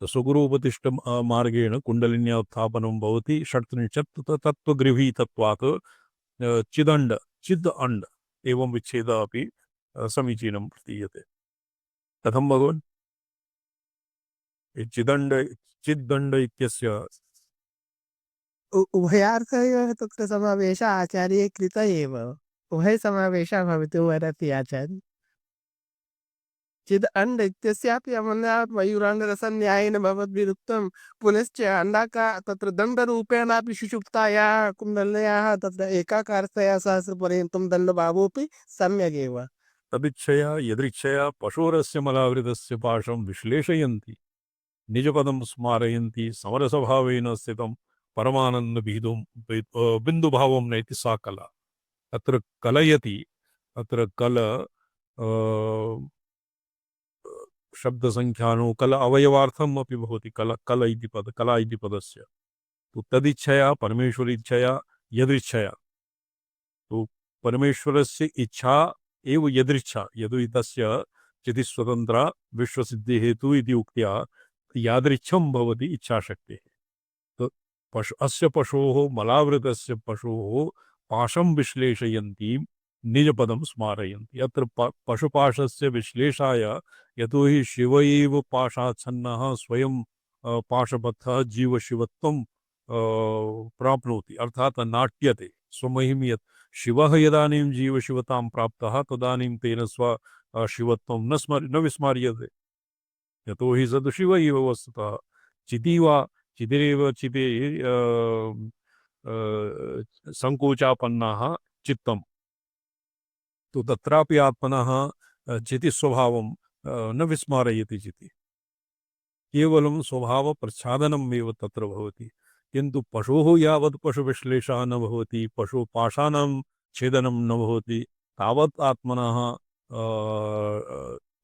S1: स्वगुरूपदिष्ट मार्गेण कुण्डलिन्या उत्थापनं भवति 36 तत्त्वगृहीतत्वात् चिद् अण्ड एवं विच्छेदः अपि समीचीनं प्रतीयते कथं भगवन् चिद्दण्ड इत्यस्य
S3: उभयार्थः तत्र समावेशः आचार्ये कृत एव उभय समावेशः भवितुं वदति आचार्य चिद् अण्ड इत्यस्यापि अमन्यात् मयूराण्डरसन्यायेन भवद्भिरुक्तं पुनश्च अण्डाका तत्र दण्डरूपेणापि सुषुप्तायाः कुण्डल्याः तत्र एकाकारतया सहस्रपर्यन्तं दण्डभावोऽपि सम्यगेव
S1: तदिच्छया यदृच्छया पशोरस्य मलावृतस्य पाशं विश्लेषयन्ति निजपदं स्मारयन्ति समरसभावेन स्थितं परमानन्दभीदुं बिन्दुभावं नयति सा कला अत्र कलयति अत्र कल शब्दसङ्ख्यानो कल अवयवार्थम् अपि भवति कला इति पदस्य तो तदिच्छया परमेश्वरेच्छया यदृच्छया तो परमेश्वरस्य इच्छा एव यदृच्छा यदि तस्य चिति स्वतन्त्रा विश्वसिद्धि हेतु इति उक्त्या यादृच्छं भवति इच्छाशक्तिः तो अस्य पशोः मलावृतस्य पशोः पाशं विश्लेषयन्ती निजपदं स्मारयन्ति अत्र पशुपाशस्य विश्लेषाय यतोहि शिव एव पाशाच्छन्नः स्वयं पाशबद्धः जीवशिवत्वं प्राप्नोति अर्थात् नाट्यते स्वमहिं यत् शिवः यदानीं जीवशिवतां प्राप्तः तदानीं तेन शिवत्वं न विस्मर्यते यतोहि सद् शिव एव वस्तुतः चितिरेव चिते संकोचापन्नाः चित्तम् तो तत्रापि आत्मनः चितिस्वभावं न विस्मारयति चिति केवलं स्वभावप्रच्छादनम् एव तत्र भवति किन्तु पशोः यावत् पशुविश्लेषः न भवति पशुपाशानां छेदनं न भवति तावत् आत्मनः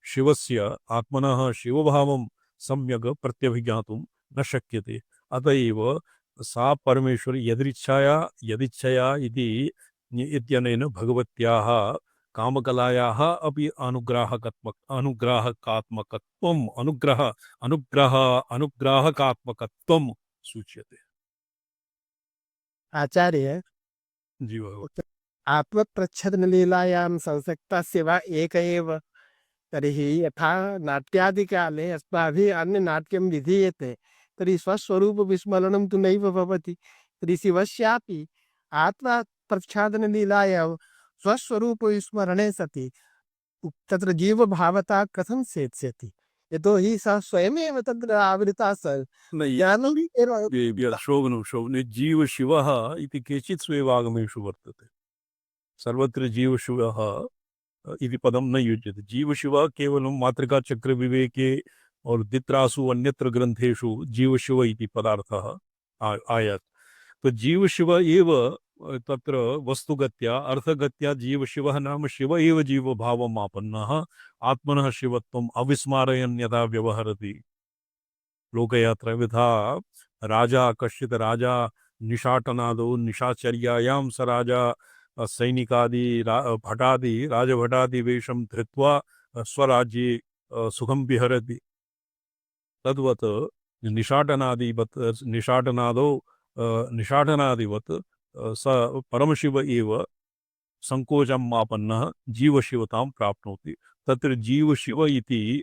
S1: शिवस्य आत्मनः शिवभावं सम्यक् प्रत्यभिज्ञातुं न शक्यते अत एव सा परमेश्वरी यदिच्छया इति इत्यनेन भगवत्याः कामकलायाः अपि अनुग्राहकात्मकत्वं सूच्यते
S3: आचार्य
S1: जी भगवत्
S3: आत्मप्रच्छदनलीलायां संसक्तस्य वा एक एव तर्हि यथा नाट्यादिकाले अस्माभिः अन्यनाट्यं विधीयते तर्हि स्वस्वरूपविस्मरणं तु नैव भवति तर्हि शिवस्यापि आत्मप्रच्छादनलीलायां स्वस्वरूपविस्मरणे सति तत्र जीवभावता कथं सेत्स्यति यतोहि सः स्वयमेव तत्र आवृता सन् ज्ञानम् एव
S1: शोभने जीव शिवः इति केचित् स्वेवागमेषु वर्तते सर्वत्र जीव शिवः इति पदं न युज्यते जीव शिव केवलं मातृकाचक्रविवेके और दित्रासु अन्यत्र ग्रंथेषु जीव शिव इति पदार्थः आयाति तो जीव शिव एव तत्र वस्तुगत्या अर्थगत्या जीव शिवः नाम शिव एव जीवभावम् आपन्नः आत्मनः शिवत्वम् अविस्मारयन् यदा व्यवहरति लोकयात्रा राजा कश्चित् राजा निशाटनादौ निशाचर्यायां स राजा सैनिकादि भटादि राजभटादि वेशं धृत्वा स्वराज्ये सुखं विहरति तद्वत् निशाटनादिवत् स परमशिव एव संकोचम् आपन्नः जीवशिवतां प्राप्नोति तत्र जीवशिव इति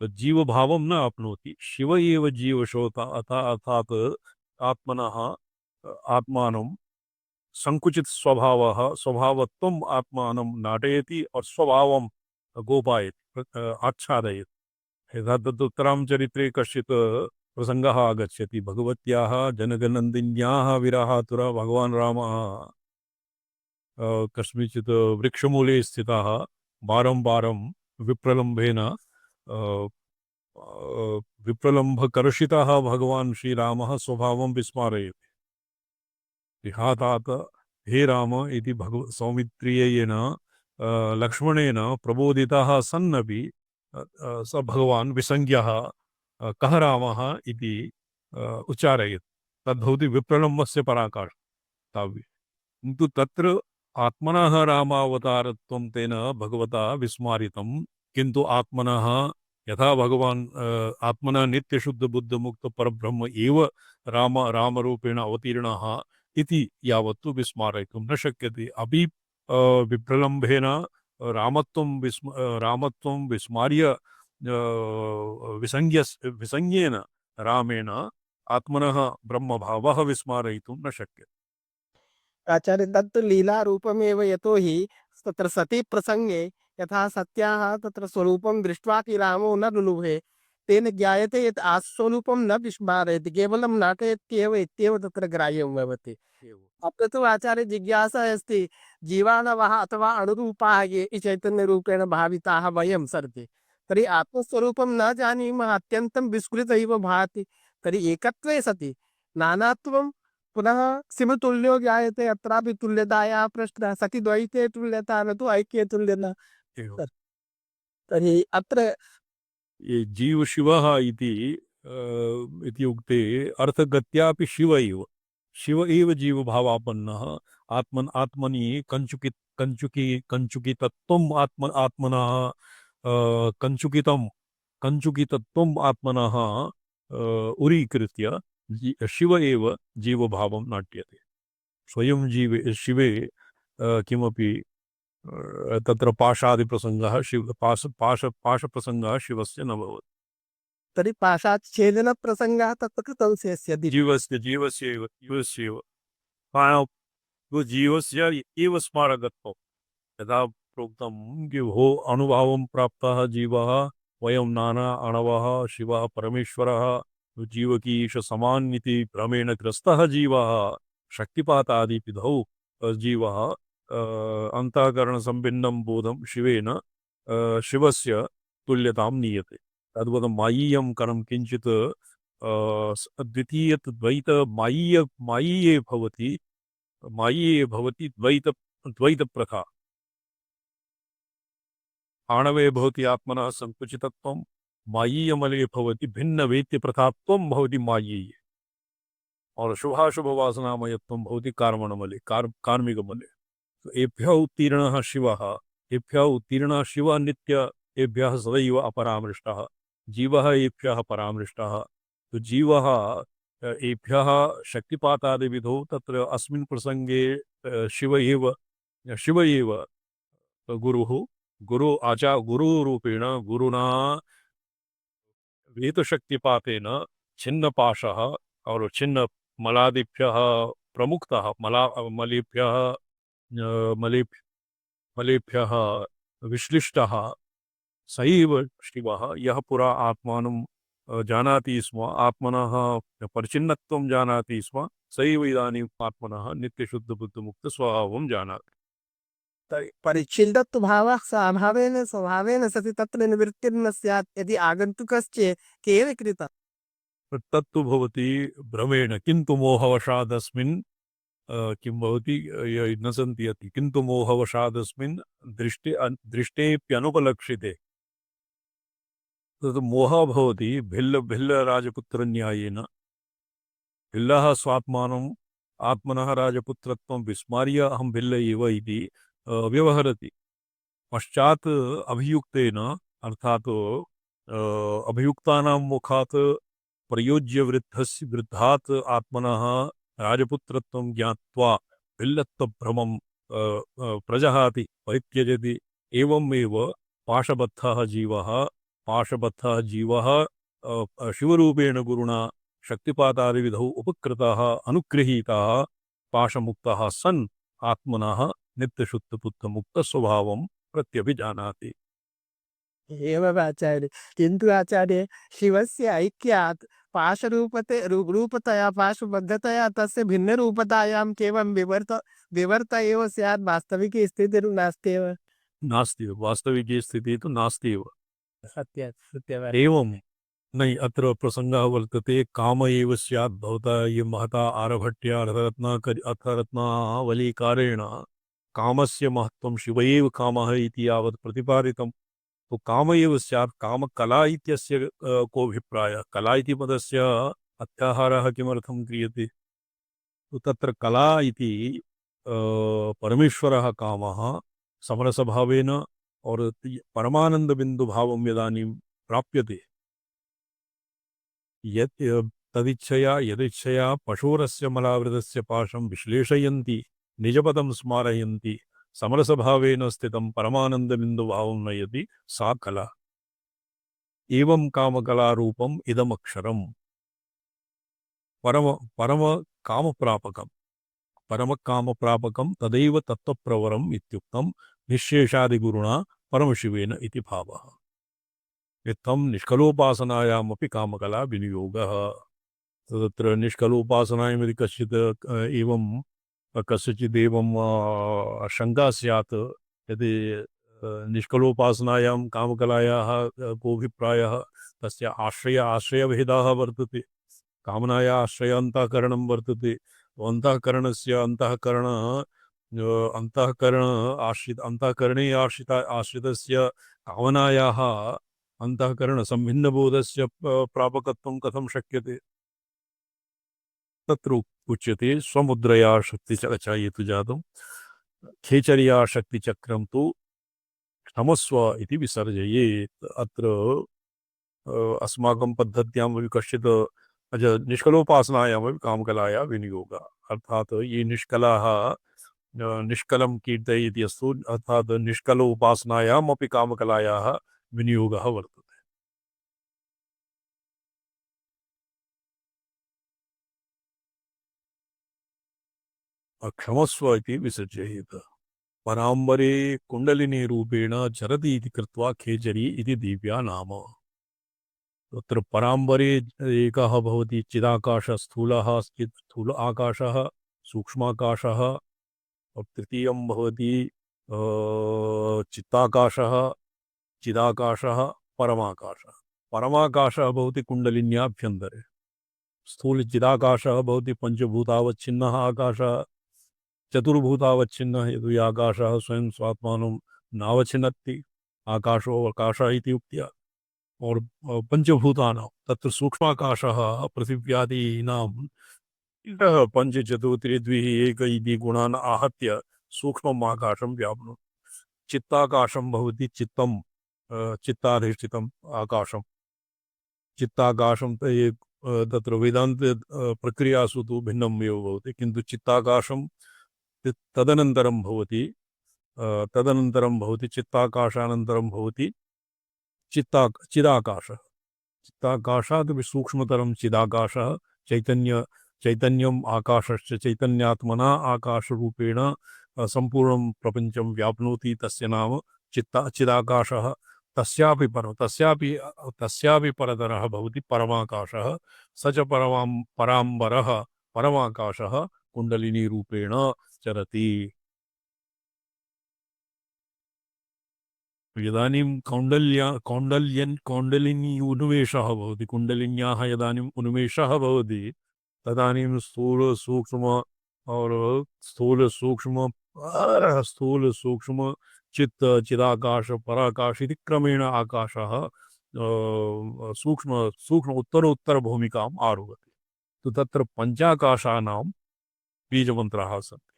S1: जीवभावं न आप्नोति शिव एव जीवशोता अर्थात् आत्मनः आत्मानं संकुचित स्वभावत्वम् आत्मानं नाटयति और स्वभावं गोपायति आच्छादयति यथा तदुत्तरं चरित्रे कश्चित् प्रसंगः आगच्छति भगवत्याः जनकनन्दिन्याः विरहातुरः भगवान् रामः कस्मिंश्चित् वृक्षमूले स्थितः बारं विप्रलम्भेन विप्रलम्भकर्षितः भगवान् श्रीरामः स्वभावं विस्मारयति विहातात् हे राम इति सौमित्रियेन लक्ष्मणेन प्रबोधितः सन्नपि स भगवान् विसंज्ञः कः रामः इति उच्चारयेत् तद्भवति विप्रलम्भस्य पराकाष्ठा किन्तु तत्र आत्मनः रामावतारत्वं तेन भगवता विस्मारितं किन्तु आत्मनः यथा भगवान् आत्मनः नित्यशुद्धबुद्धमुक्त परब्रह्म एव रामरूपेण अवतीर्णः इति यावत्तु विस्मारयितुं न शक्यते अपि विप्रलम्भेन रामत्वं विस्मार्य विसंज्ञेन रामेण आत्मनः ब्रह्मभावः विस्मारयितुं न शक्यते
S3: आचार्य तत्तु लीला रूपमेव यतोहि तत्र सती प्रसंगे यथा सत्याः तत्र स्वरूपं दृष्ट्वा कि रामो न लुलुभे तेन ज्ञायते यत् आस्वरूपं न विस्मारयति केवलं नाटयत्येव इत्येव तत्र ग्राह्यं भवति अत्र तु आचार्य जिज्ञासा अस्ति जीवाणवः अथवा अणुरूपाः ये चैतन्यरूपेण भाविताः वयं सर्वे तर्हि आत्मस्वरूपं न जानीमः अत्यन्तं विस्मृत इव भाति तर्हि एकत्वे सति नानात्वं पुनः सिमतुल्यो ज्ञायते अत्रापि तुल्यतायाः प्रश्नः सति द्वैते तुल्यता न तु ऐक्ये तुल्यता तर्हि अत्र
S1: ये जीव शिवः इति उक्ते अर्थगत्यापि शिव एव जीवभावापन्नः आत्मनि कंचुकितत्वम् आत्मनः कंचुकितत्वम् आत्मनः उरीकृत्य शिव एव जीवभावं नाट्यते स्वयं शिवे किमपि तत्र पाशादिप्रसङ्गः पाशप्रसङ्गः शिवस्य न भवति
S3: तर्हि पाशाच्छेदन प्रसङ्गः तत्र कृतं स्यात्
S1: जीवस्य एव स्मारकत्वं यथा प्रोक्तं कि भो अनुभावं प्राप्तः जीवः वयं नाना अणवः शिवः परमेश्वरः जीवकीश समान इति भ्रमेण ग्रस्तः जीवः शक्तिपातादिविधौ जीवः अन्तःकरणसम्भिन्नं बोधं शिवेन शिवस्य तुल्यतां नीयते। तद्वत् मायीयं करं किञ्चित् द्वितीयद्वैत मायीये भवति द्वैतप्रथा। आणवे भवति आत्मनः संकुचितत्वं, मायीयमले भवति भिन्नवेत्यप्रथात्वं भवति मायीये, और शुभाशुभ वासनामयत्वं भवति कार्मणमले, कार्मिकमले। तो एभ्यः उत्तीर्णः शिवः, एभ्यः उत्तीर्णः शिवः नित्य, एभ्यः सदैव अपरामृष्टः, जीवः एभ्यः परामृष्टः। तो जीवः एभ्यः शक्तिपातादिविधौ तत्र अस्मिन् प्रसंगे शिव एव गुरुः, गुरुरूपेण गुरुना वेदशक्तिपातेन छिन्नपाशः और छिन्न मलादिभ्यः प्रमुक्तः, मलेभ्यः विश्लिष्टः स एव शिवः, यः पुरा आत्मानं जानाति स्म, आत्मनः परिचिन्नत्वं जानाति स्म, स एव इदानीम् आत्मनः नित्यशुद्धबुद्धमुक्तस्वभावं जानाति।
S3: परिच्छिन्नत्व भावः स्वाभावेन स्वभावेन सति तत्र निवृत्तिर्न स्यात् यदि आगन्तुकश्चेत् केन कृतः।
S1: तत्तु भवति भ्रमेण, किन्तु मोहवशादस्मिन् किं भवति न सन्ति अति, किन्तु मोहवशादस्मिन् दृष्टेऽप्यनुपलक्षिते। तत् मोहः भवति भिल्लराजपुत्रन्यायेन। भिल्लः स्वात्मानम् आत्मनः राजपुत्रत्वं विस्मार्य अहं भिल्ल एव इति व्यवहरति। पश्चात् अभियुक्तेन, अर्थात् अभियुक्तानां मुखात् प्रयोज्य वृद्धात् आत्मनः राजपुत्रत्वं ज्ञात्वा भिल्लत्वभ्रमं प्रजहाति, परित्यजति। एवमेव पाशबद्धः जीवः शिवरूपेण गुरुणा शक्तिपातादिविधौ उपकृतः अनुगृहीतः पाशमुक्तः सन् आत्मनः नित्यशुद्धबुद्धमुक्तस्वभावं प्रत्यभिजानाति।
S3: एवम् आचार्य, किन्तु आचार्य शिवस्य ऐक्यात् रूपतया पाशबद्धतया तस्य भिन्नरूपतायां केवलं विवर्त एव स्यात्, वास्तविकी स्थितिर्नास्त्येव।
S1: नास्ति, वास्तविकी स्थितिः तु नास्ति एव।
S3: सत्यम्
S1: एवं नहीं, अत्र प्रसंगः वर्तते काम एव स्यात्। भवता ये महता आर्यभट्ट्या अर्थरत्नावलीकारेण कामस्य महत्त्वं शिव एव कामः इति यावत् प्रतिपादितं। तो काम एव स्यात्, कामकला इत्यस्य कोऽभिप्रायः? कला इति पदस्य अत्याहारः किमर्थं क्रियते? तो तत्र कला इति परमेश्वरः कामः समरसभावेन और परमानन्दबिन्दुभावं यदानीं प्राप्यते, यदिच्छया पशोरस्य मलावृतस्य पाशं विश्लेषयन्ति, निजपदं स्मारयन्ति, समरसभावेन स्थितं परमानन्दबिन्दुभावं नयति, सा कला। एवं कामकलारूपम् इदमक्षरम् परमकामप्रापकं तदैव तत्त्वप्रवरम् इत्युक्तं निःशेषादिगुरुणा परमशिवेन इति भावः। इत्थं निष्कलोपासनायामपि कामकला विनियोगः। तत्र निष्कलोपासनायां यदि कस्यचिदेवं शङ्का स्यात्, यदि निष्कलोपासनायां कामकलायाः कोऽभिप्रायः, तस्य आश्रयभेदः वर्तते। कामनाया आश्रय अन्तःकरणं वर्तते। अन्तःकरणस्य अन्तःकरणे आश्रितस्य कामनायाः अन्तःकरणसम्भिन्नबोधस्य प्रापकत्वं कथं शक्यते? तत्र उच्यते स्वमुद्रया शक्तिचयतु जातं खेचर्या शक्तिचक्रं तु क्षमस्व इति विसर्जयेत्। अत्र अस्माकं पद्धत्यामपि कश्चित् निष्कलोपासनायामपि कामकलाया विनियोगः, अर्थात् ये निष्कलाः निष्कलं कीर्तयति अस्तु, अर्थात् निष्कलोपासनायामपि कामकलायाः विनियोगः वर्तते। क्षमस्व इति विसर्जयेत्। पराम्बरे कुण्डलिनी रूपेण चरति इति कृत्वा खेचरी इति दिव्या नाम। तत्र पराम्बरे एकः भवति चिदाकाशः, स्थूल आकाशः, सूक्ष्माकाशः और तृतीयं भवति चित्ताकाशः, चिदाकाशः, परमाकाशः। परमाकाशः भवति कुण्डलिन्याभ्यन्तरे, स्थूलचिदाकाशः भवति पञ्चभूतावच्छिन्नः आकाशः, चतुर्भूतावच्छिन्नः यदि आकाशः स्वयं स्वात्मानं नावच्छिन्नति, आकाशो आकाश इति उक्त्या। और पंचभूतानां तत्र सूक्ष्माकाशः पृथिव्यादीनां पञ्चचतुर्त्रिद्विः एक इति गुणान् आहत्य सूक्ष्मम् आकाशं व्याप्नोति। चित्ताकाशं भवति चित्तं, चित्ताधिष्ठितम् आकाशं। चित्ताकाशं तत्र वेदान्त प्रक्रियासु तु भिन्नम् एव भवति, किन्तु चित्ताकाशं तदनन्तरं भवति, चित्ताकाशानन्तरं भवति चिदाकाशः। चित्ताकाशादपि सूक्ष्मतरं चिदाकाशः, चैतन्यम् आकाशश्च चैतन्यात्मना आकाशरूपेण सम्पूर्णं प्रपञ्चं व्याप्नोति, तस्य नाम चिदाकाशः। तस्यापि परतरः भवति परमाकाशः। स च पराम्बरः परमाकाशः कुण्डलिनीरूपेण चरति। यदानीं कौण्डलिनी उन्मेषः भवति, कुण्डलिन्याः यदानीम् उन्मेषः भवति, तदानीं स्थूल सूक्ष्म चिदाकाश पराकाश इति क्रमेण आकाशः सूक्ष्म उत्तरोत्तरभूमिकाम् आरोहति। तो तत्र पञ्चाकाशानां बीजमन्त्राः सन्ति।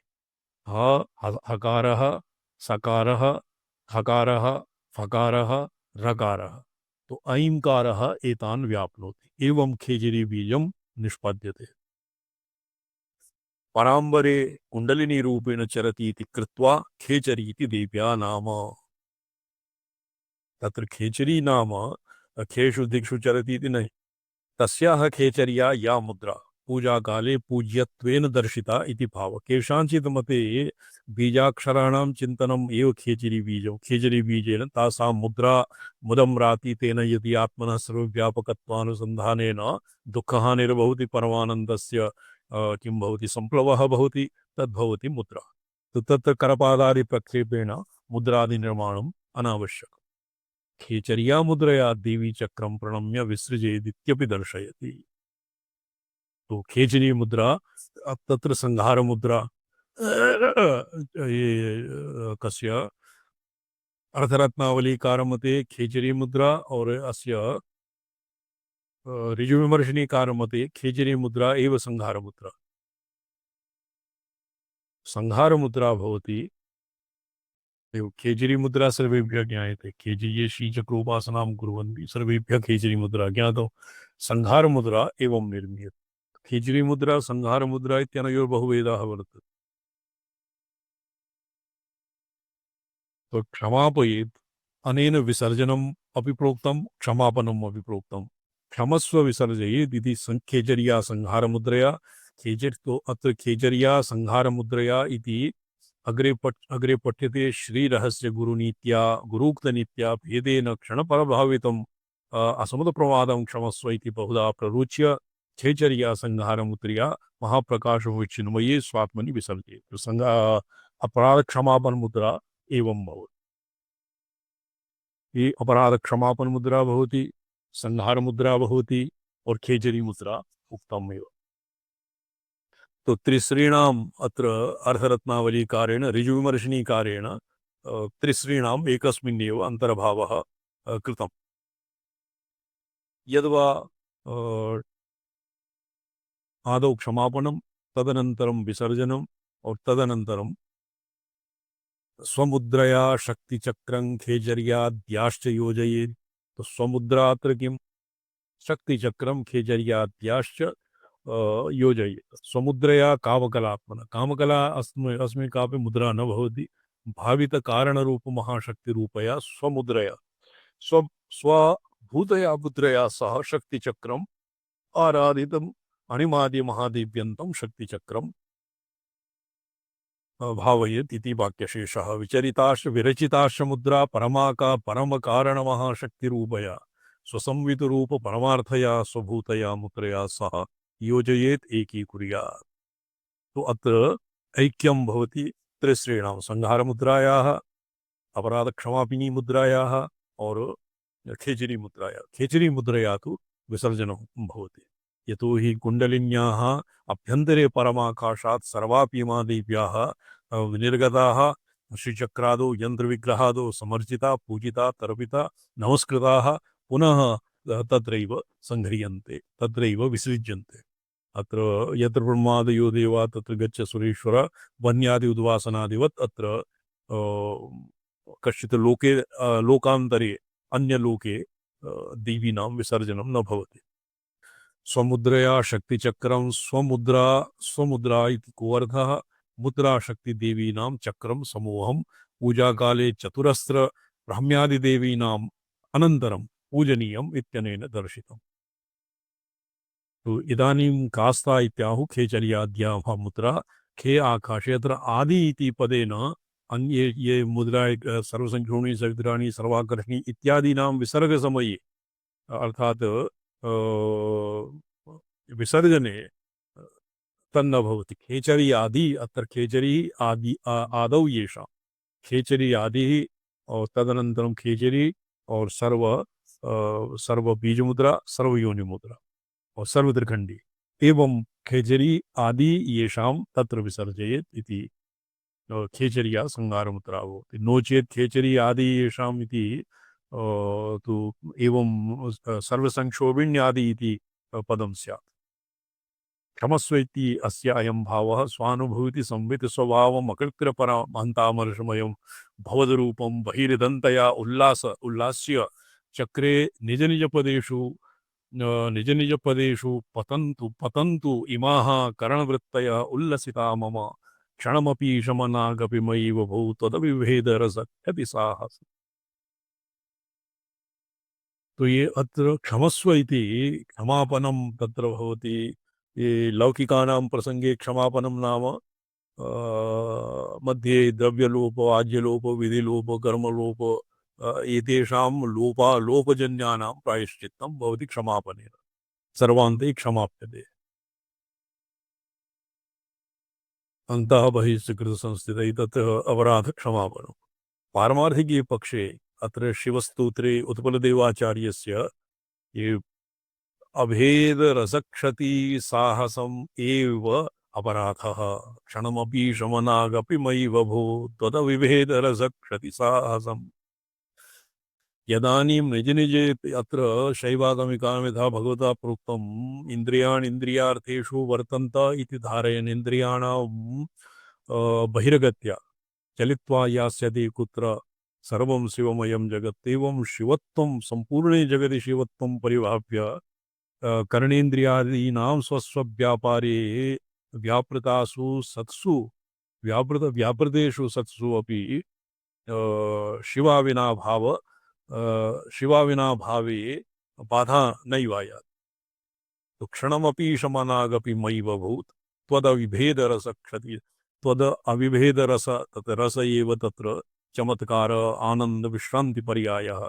S1: हकारः, सकारः, हकारः, फकारः, रकारः। तो ऐंकारः एतान् व्याप्नोति। एवं खेजरी बीजं निष्पद्यते। पराम्बरे कुण्डलिनी रूपेण चरति इति कृत्वा खेचरी इति देव्या नाम। तत्र खेचरी नाम खेषु दिक्षु चरति इति नहि, तस्याः खेचर्या या मुद्रा पूजा काले पूज्यत्वेन दर्शिता इति भाव। केषाञ्चित् मते बीजाक्षराणां चिन्तनम् एव खेचरी बीजं, खेचरी बीजेन तासां मुद्रा मुदं राति तेन यदि आत्मनः सर्वव्यापकत्वानुसन्धानेन दुःखहानिर्भवति, परमानन्दस्य किं भवति संप्लवः भवति, तद्भवति मुद्रा। तो तत्र करपादादिप्रक्षेपेण मुद्रादिनिर्माणम् अनावश्यकम्। खेचर्या मुद्रया देवी चक्रं प्रणम्य विसृजेदित्यपि दर्शयति। तो खेचरी मुद्रा, तत्र संहार मुद्रा कस्य अर्थरत्नावलीकार मते खेचरी मुद्रा और अस्य ऋजुविमर्शनीकार मते खेचरी मुद्रा एव संहार मुद्रा। संहार मुद्रा भवति खेचरी मुद्रा सर्वेभ्यः ज्ञायते। खेचरी श्रीचक्रोपासनां कुर्वन्ति सर्वेभ्यः खेचरी मुद्रा ज्ञातो। संहार मुद्रा एवं निर्मीयते। खेचरी मुद्रा संहार मुद्रा इत्यनयोः बहुभेदाः वर्तते। तो क्षमापयेत् अनेन विसर्जनम् अपि प्रोक्तं, क्षमापनम् अपि प्रोक्तं। क्षमस्व विसर्जयेत् इति खेचर्या संहार मुद्रया। तो अत्र खेचर्या संहार मुद्रया इति अग्रे पठ्यते। श्रीरहस्य गुरुनीत्या गुरूक्तनीत्या भेदेन क्षणपरभावितम् असमुदप्रमादं क्षमस्व इति बहुधा प्ररोच्य खेचर्या संहार मुद्रया महाप्रकाशो चिन्मये स्वात्मनि विसर्जयेत्। तो अपराध क्षमापन मुद्रा एवं भवति। ये अपराध क्षमापन मुद्रा भवति, संहार मुद्रा भवति और खेचरी मुद्रा उक्तमेव। तो त्रिश्रीणाम् अत्र अर्थरत्नावलीकारेण ऋजुविमर्शनीकारेण त्रिश्रीणाम् एकस्मिन्नेव अन्तर्भावः कृतम्। यद्वा आदौ क्षमापणं, तदनन्तरं विसर्जनम् और तदनन्तरं स्वमुद्रया शक्तिचक्रं खेचर्याद्याश्च योजयेत्। तो स्वमुद्रा अत्र किं? शक्तिचक्रं खेचर्याद्याश्च योजयेत्। स्वमुद्रया कामकलात्मना, कामकला अस्मिन् कापि मुद्रा न भवति। भावितकारणरूपमहाशक्तिरूपया स्वमुद्रया स्वभूतया मुद्रया सह शक्तिचक्रम् आराधितम् अणिमादिमहादिव्यन्तं शक्तिचक्रं भावयेत् इति वाक्यशेषः। विचरिताश्च विरचिताश्च मुद्रा परमकारणमहाशक्तिरूपया स्वसंवितरूप परमार्थया स्वभूतया मुद्रया सह योजयेत् एकीकुर्यात्। तो अत्र ऐक्यं भवति, त्रिश्रेणां संहार मुद्रायाः, अपराध क्षमापिनी मुद्रायाः और खेचरी मुद्रायाः। खेचरी मुद्रया तु विसर्जनं भवति। यतो हि कुण्डलिन्याः अभ्यन्तरे परमाकाशात् सर्वापीमा देव्याः निर्गताः श्रीचक्रादौ यन्त्रविग्रहादौ समर्चिता पूजिता तर्पिता नमस्कृताः पुनः तत्रैव सङ्घ्रियन्ते, तत्रैव विसृज्यन्ते। अत्र यत्र ब्रह्मादयो देवा तत्र गच्छ सुरेश्वर वन्यादि उद्वासनादिवत् अत्र कश्चित् लोके लोकान्तरे अन्यलोके देवीनां विसर्जनं न भवति। स्वमुद्रया शक्तिचक्रं स्वमुद्रा स्वमुद्रा इति को अर्थः? मुद्रा शक्तिदेवीनां चक्रं समूहं पूजाकाले चतुरस्र ब्राह्म्यादिदेवीनाम् अनन्तरं पूजनीयम् इत्यनेन दर्शितम्। तो इदानीं कास्ता इत्याहुः खेचर्याद्याः मुद्रा खे आकाशे। अत्र आदि इति पदेन अन्ये ये मुद्रा सर्वसङ्ख्योणी सवित्राणि सर्वाकर्षणी इत्यादीनां विसर्गसमये अर्थात् विसर्जने तन्न भवति। खेचरी आदि, अत्र खेचरी आदि आदौ येषां खेचरी आदि और तदनन्तरं खेचरी और सर्व बीज मुद्रा, सर्वयोनि मुद्रा और सर्वत्रिखंडी एवं खेचरी आदि येषां तत्र विसर्जयेत् इति खेचर्या संहारमुद्रा भवति। नो चेत् खेचरी आदि येषाम् इति तु एवं सर्वसंक्षोभिण्यादि इति पदं स्यात्। क्षमस्व इति अस्य अयं भावः स्वानुभूति संवित स्वभावम् अकृत्र परमहंतामर्षमयं भवद्रूपं बहिर्दन्तया उल्लास्य चक्रे निज निज पदेषु पतन्तु इमाः करणवृत्तयः उल्लसिता मम क्षणमपि शमनागपि मयि बभौ तदविभेदरसख्यति साहस। तो ये अत्र क्षमस्व इति क्षमापनं तत्र भवति। ये लौकिकानां प्रसंगे क्षमापनं नाम मध्ये द्रव्यलोप आज्यलोप विधिलोप कर्मलोप एतेषां लोपजन्यानां प्रायश्चित्तं भवति क्षमापनेन। सर्वान्ते क्षमाप्यते। अन्तः बहिः संस्थितैः तत्र अपराध क्षमापनम्। पारमार्थिके पक्षे अत्र शिवस्तोत्रे उत्पलदेवाचार्यस्य ये अभेद रसक्षति साहसम् एव अपराधः क्षणमपि शमनागपि मयि बभो त्वदविभेद रसक्षति साहसम्। यदानीं निज निजे अत्र शैवागमिकानां यथा भगवता प्रोक्तम् इन्द्रियाणि इन्द्रियार्थेषु वर्तन्त इति धारयन् इन्द्रियाणां बहिर्गत्या चलित्वा यास्यति कुत्र सर्वं शिवमयं जगत्। एवं शिवत्वं संपूर्णे जगति शिवत्वं परिभाव्य कर्णेन्द्रियादीनां स्वस्वव्यापारे व्यापृतासु सत्सु व्यापृतेषु सत्सु अपि शिवाविना भावे बाधा नैवायात्। तो क्षणमपि शमनागपि मयि बभूत् त्वदविभेदरसक्षति। त्वद अविभेदरस तत् रस एव तत्र चमत्कार आनंद विश्रांति पर्यायः।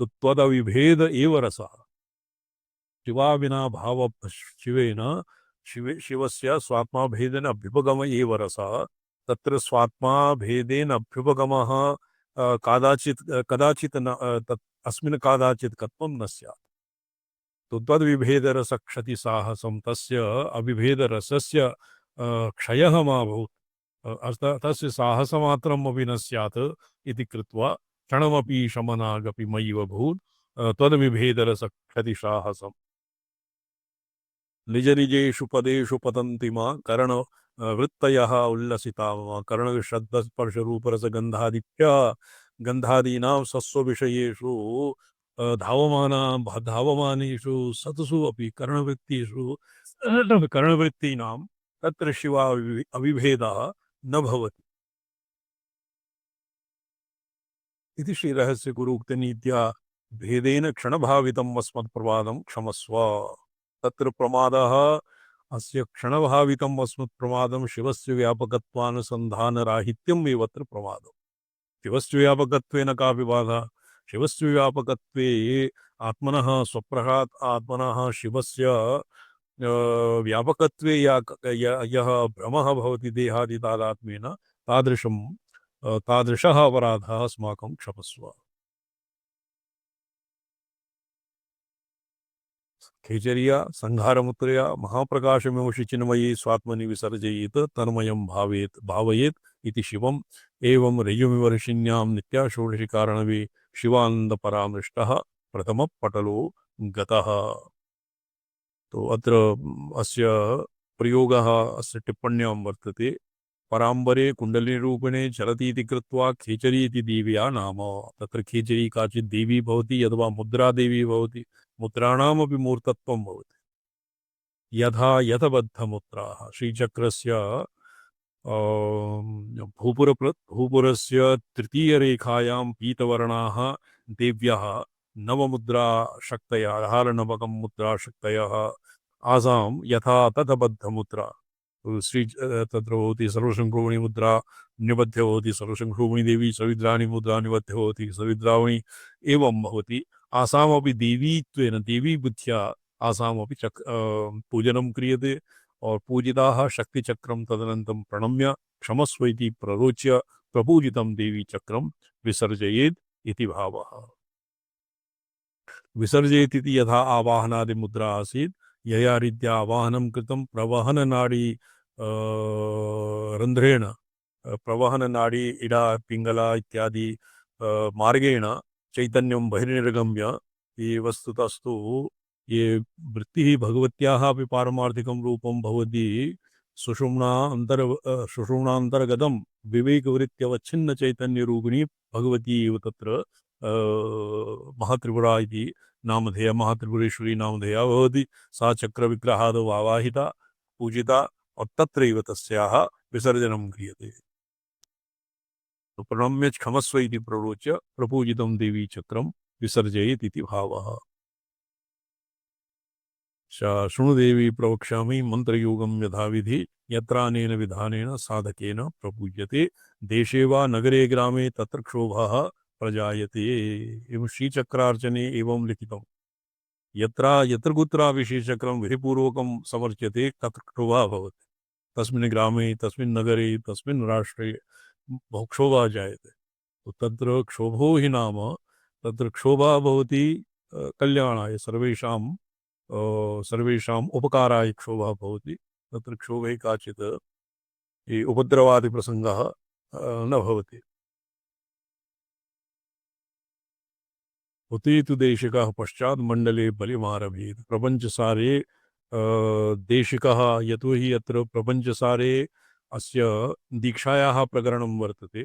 S1: तो त्वदविभेद एव रसः। शिवाविना भाव शिवेन शिवस्य स्वात्मा भेदेन अभ्युपगम एव रसः। तत्र स्वात्मा भेदेन अभ्युपगमः कदाचित् न तत् अस्मिन् कदाचित् कत्वं न स्यात्। तो तद्विभेदरसक्षति साहसं तस्य अविभेदरसस्य क्षयः मा भूत् तस्य साहसमात्रम् अपि न स्यात् इति कृत्वा क्षणमपि शमनागपि मयि बभूत् तद्विभेदरसक्षति साहसम्। निज निजेषु पदेषु पतन्ति मा कर्ण वृत्तयः उल्लसिता मम कर्णशब्दस्पर्शरूपरसगन्धादिभ्यः गन्धादीनां सस्वविषयेषु धावमानेषु सतसु अपि कर्णवृत्तीनां तत्र शिवा अविभेदः न भवति इति श्रीरहस्य गुरूक्तनीत्या भेदेन क्षणभावितम् अस्मत्प्रमादं क्षमस्व। तत्र प्रमादः अस्य क्षणभावितम् अस्मत्प्रमादं शिवस्य व्यापकत्वानुसन्धानराहित्यम् एव अत्र प्रमादम्। शिवस्य व्यापकत्वेन कापि बाधा? शिवस्य व्यापकत्वे आत्मनः स्वप्रहात् आत्मनः शिवस्य व्यापकत्वे यः भ्रमः भवति देहादितादात्म्येन तादृशः अपराधः अस्माकं क्षमस्व। खेचर्या संहारमुत्रया महाप्रकाशमिव चिन्मयी स्वात्मनि विसर्जयेत तन्मयं भावयेत् इति शिवम्। एवं रज्जुमिव ऋषिण्यां नित्या षोडशी कारणवे शिवानन्दपरामृष्टः प्रथमपटलो गतः। तो अत्र अस्य प्रयोगः अस्य टिप्पण्यां वर्तते। पराम्बरे कुण्डलिनीरूपिणे चलति इति कृत्वा खेचरी इति देव्या नाम। तत्र खेचरी काचित् देवी भवति अथवा मुद्रा देवी भवति। मुद्राणामपि मूर्तत्वं भवति। यथा यथबद्धमुद्राः श्रीचक्रस्य भूपुरस्य तृतीयरेखायां पीतवर्णाः देव्यः नवमुद्राशक्तयः हालनवकं मुद्राशक्तयः आसां यथा तथबद्धमुद्रा श्री तत्र भवति सर्वशङ्खोमणि मुद्रा निबध्य भवति सर्वशङ्खोमणि देवी सविद्राणि मुद्रा निबध्य भवति सविद्रावणि एवं भवति। आसामपि देवीत्वेन देवी बुद्ध्या आसामपि पूजनं क्रियते और पूजिताः शक्तिचक्रं तदनन्तं प्रणम्य क्षमस्व इति प्ररोच्य प्रपूजितं देवी चक्रं विसर्जयेत् इति भावः। विसर्जयेत् इति यथा आवाहनादि मुद्रा आसीत् यया रीत्या आवाहनं कृतं प्रवहननाडी रन्ध्रेण प्रवहननाडी इडा पिङ्गला इत्यादि मार्गेण चैतन्यं बहिर्निर्गम्य ये वस्तुतस्तु ये वृत्तिः भगवत्याः अपि पारमार्थिकं रूपं भवति। सुषुम्नान्तर्गतं विवेकवृत्त्यवच्छिन्न चैतन्यरूपिणी भगवती एव तत्र महात्रिपुरा इति नामधेया महात्रिपुरेश्वरी नामधेया भवति। सा चक्रविग्रहादौ आवाहिता पूजिता और तत्रैव तस्याः विसर्जनं क्रियते। तो प्रणम्य क्षमस्व इति प्ररोच्य प्रपूजितं देवी चक्रं विसर्जयेत् इति भावः। शृणुदेवी प्रवक्ष्यामि मंत्रयोगं यथाविधि यत्रानेन विधानेन साधकेन प्रपूज्यते देशे वा नगरे ग्रामे तत्र क्षोभः प्रजायते। एवं श्रीचक्रार्चने एवं लिखितम् यत्र कुत्रापि श्रीचक्रं विधिपूर्वकं समर्च्यते तत्र क्षोभः भवति। तस्मिन् ग्रामे तस्मिन् नगरे तस्मिन् राष्ट्रे बहुक्षोभः जायते। तो तत्र क्षोभो हि नाम तत्र क्षोभः भवति कल्याणाय सर्वेषाम् उपकाराय क्षोभः भवति। तत्र क्षोभे काचित् उपद्रवादि प्रसङ्गः न भवति। उते तु देशिकः पश्चात् मण्डले बलिमारभेत्। प्रपञ्चसारे देशिकः यतोहि अत्र प्रपञ्चसारे अस्य दीक्षायाः प्रकरणं वर्तते।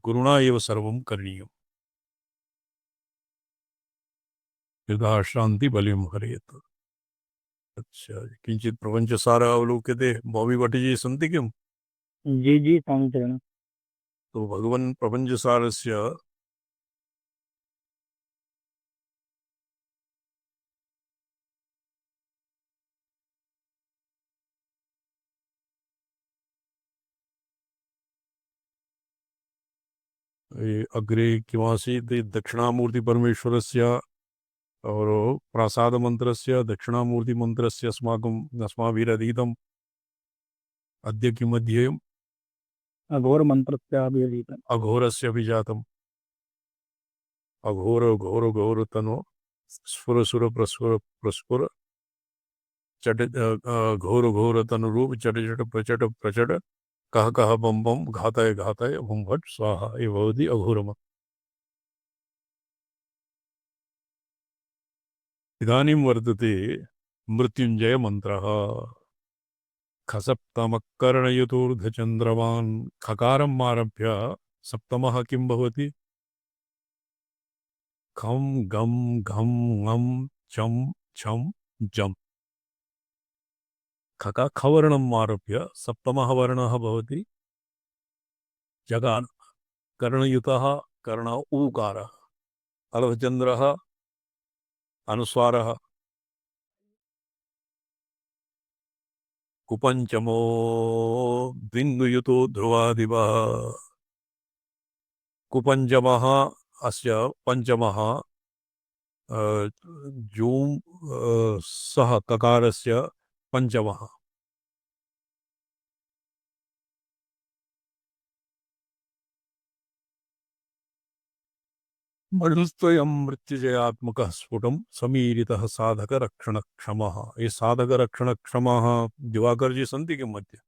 S1: गुरुणा एव सर्वं करणीयम्। यदा शान्ति बलिं हरेत्। अच्छा किञ्चित् प्रपञ्चसारः अवलोक्यते। बॉबी भट्टजी सन्ति किम्?
S2: जी जी स्वामी चरण।
S1: तो भगवन् प्रपञ्चसारस्य अग्रे किमासीत् दक्षिणामूर्ति परमेश्वरस्य और प्रासाद मंत्रस्य दक्षिणामूर्ति मंत्रस्य अस्माभिरधीतम्। अद्य किम् अध्येयम्?
S2: अघोर मंत्रस्याभिधीतम्।
S1: अघोरस्य भी जातम्। अघोर घोर घोर तनो स्फुर सुर प्रस्फुर प्रस्फुर चट घोर घोर तनुरूप चट चट प्रचट प्रचट कह कह बम बम घातय घातय हुम भट स्वाहा। ये भवति अघोरम। इदानीं वर्तते मृत्युञ्जय मन्त्रः। खसप्तमकर्णयुतोर्धचन्द्रवान् खकारम् आरभ्य सप्तमः किं भवति? खं गं घं ङं चं छं जम्। खवर्णम् आरभ्य सप्तमः वर्णः भवति जगान। कर्णयुतः कर्ण ऊकारः अर्धचन्द्रः अनुस्वारः कुपञ्चमो बिन्दुयुतो ध्रुवादिवः। कुपञ्चमः अस्य पञ्चमः जूम् सः ककारस्य पञ्चमः। मनुस्त्वयं मृत्युजयात्मकः स्फुटं समीरितः साधकरक्षणक्षमः। ये साधकरक्षणक्षमः दिवाकर जी सन्ति किं मध्ये?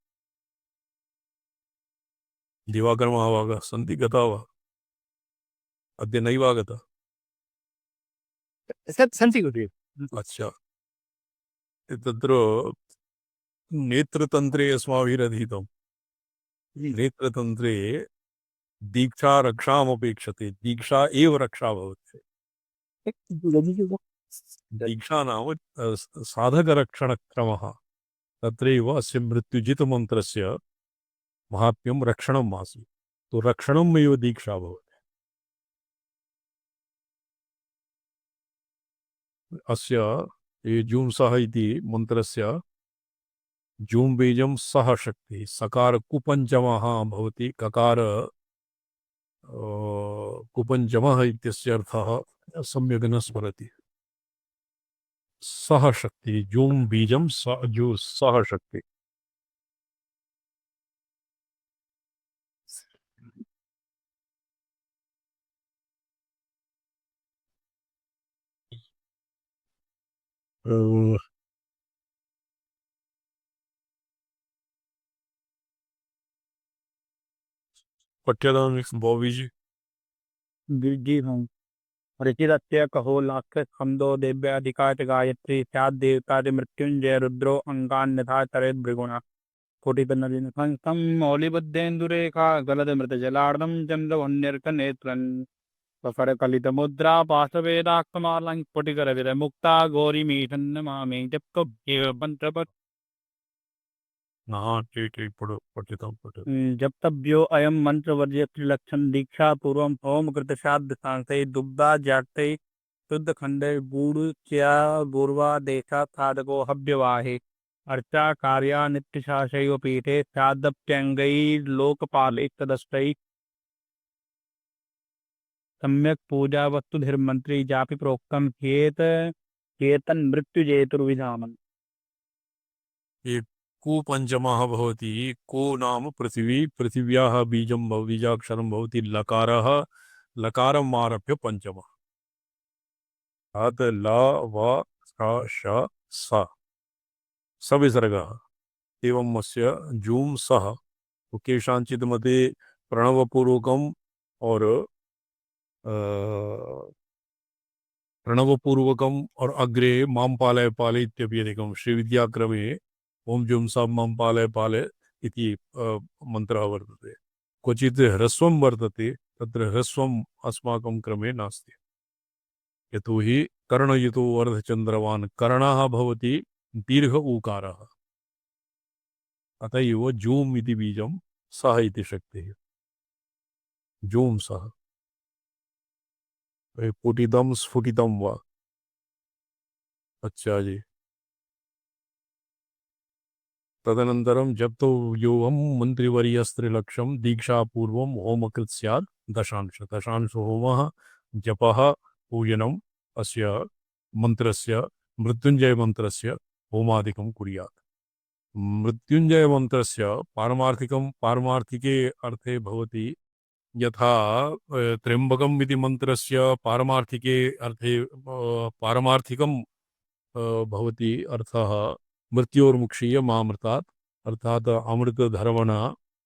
S1: दिवाकर महाभागः सन्ति गता वा? अद्य नैव आगता?
S2: सन्ति गुरुदेव।
S1: अच्छा, तत्र नेत्रतन्त्रे अस्माभिरधीतं। नेत्रतन्त्रे दीक्षा रक्षामपेक्षते, दीक्षा एव रक्षा भवति। दीक्षा नाम साधकरक्षणक्रमः। तत्रैव अस्य मृत्युजितमन्त्रस्य महात्म्यं रक्षणम् आसीत्। तो रक्षणम् एव दीक्षा भवति। अस्य ये जूंसः इति मन्त्रस्य जूं बीजं सह शक्तिः, सकार कुपञ्चमः भवति, ककार कुपञ्चमः इत्यस्य अर्थः सम्यक् न स्मरति। सह शक्ति, जूं बीजं जो सह शक्ति। पठ्यतां बॉबी जी।
S2: जी हाँ। ऋचिरस्य कहो लाक्ष छंदो दिव्याधिकाच गायत्री स्याद् देवता मृत्युंजय रुद्रो अंगान्यथा तरेद भृगुणा स्फुटित नलिन कंसं मौलिबद्धेन्दुरेखा गलद मृत जलार्दम चंद्रवन्यर्क नेत्रन सफर कलित मुद्रा पाशवेदाक्षमालं स्फुटिकर विर मुक्ता गौरी मीठन्न मामे जप कब मंत्र
S1: हाँ ठीक ठीक, पढ़ो, पठ्यतां पठ्यतां।
S2: जप्तव्यो अयम मंत्र वर्ज्य त्रिलक्षण दीक्षा पूर्वम होम कृत श्राद्ध सांसे दुग्धा जाते शुद्ध खंडे गूढ़ च्या गुर्वा देशा साधको हव्यवाहे अर्चा कार्या नित्य शाशैव पीठे श्राद्धप्यंगै लोकपाल तदस्तै सम्यक पूजा वस्तुधिर्मंत्री जापि प्रोक्तम हेत चेतन मृत्युजेतुर्विधानम्।
S1: ये कुपञ्चमः भवति, को नाम पृथिवी, पृथिव्याः बीजं बीजाक्षरं भवति लकारः, लकारम् आरभ्य पञ्चमः। अत ल व श स सविसर्गः। एवं अस्य जूं सः केषाञ्चित् मते प्रणवपूर्वकम् और प्रणवपूर्वकम् और अग्रे मां पालय पालय इत्यप्यधिकं श्रीविद्याक्रमे ओम जुं सा मां पालय पालय इति मन्त्रः वर्तते। क्वचित् ह्रस्वं वर्तते, तत्र ह्रस्वम् अस्माकं क्रमे नास्ति। यतोहि कर्णयुतो अर्धचन्द्रवान् कर्णः भवति दीर्घ ऊकारः। अत एव जूम् इति बीजं सः इति शक्तिः। जूं सः पुटितं स्फुटितं वा। अच्छा जी। तदनन्तरं जब तो योऽहं मन्त्रिवर्यस्त्रिलक्षं दीक्षापूर्वं होमकृत् स्यात् दशांश। दशांश होमः, जपः, पूजनम् अस्य मन्त्रस्य, मृत्युञ्जयमन्त्रस्य होमादिकं कुर्यात्। मृत्युञ्जयमन्त्रस्य पारमार्थिकं, पारमार्थिके अर्थे भवति यथा त्र्यम्बकम् इति मन्त्रस्य पारमार्थिके अर्थे पारमार्थिकं भवति अर्थः मृत्योर्मुक्षीय मामृतात्, अर्थात अमृतधर्मणा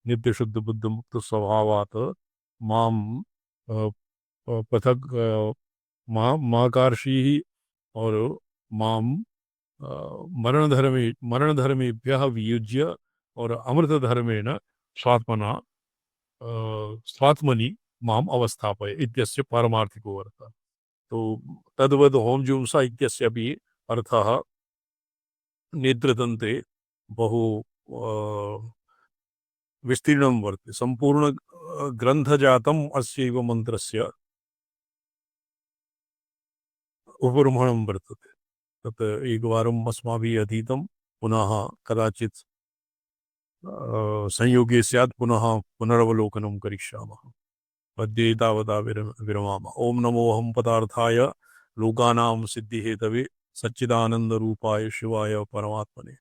S1: नित्यशुद्धबुद्धमुक्तस्वभावात् मां पृथक माकार्षीः और मां मरणधर्मेभ्यः वियुज्य और अमृतधर्मेण स्वात्मना स्वात्मनि माम अवस्थापय इत्यस्य पारमार्थिको अर्थः। तो तद्वद् होम जुंसा इत्यस्य अपि अर्थः नेत्रतन्त्रे बहु विस्तीर्णं वर्तते। सम्पूर्ण ग्रन्थजातम् अस्यैव मन्त्रस्य उपबृंहणं वर्तते। तत् एकवारम् अस्माभिः अधीतं, पुनः कदाचित् संयोगे स्यात् पुनः पुनरवलोकनं करिष्यामः। अद्य तावता विरमामः। ओम नमो अहं पदार्थाय लोकानां सिद्धिहेतवे सच्चिदानन्दरूपाय शिवाय परमात्मने।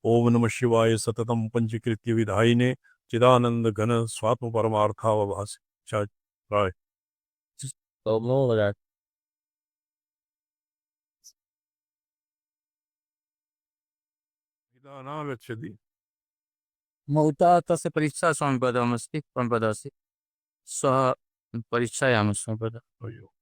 S1: ओम नमः शिवाय सततं पंचकृत्य विधायिने चिदानंद घन स्वात्म परमार्थावभासि। नागच्छति
S2: मौता तस्य परीक्षा संपदमस्ति संपदस्य सः परीक्षायां संपद
S1: अयो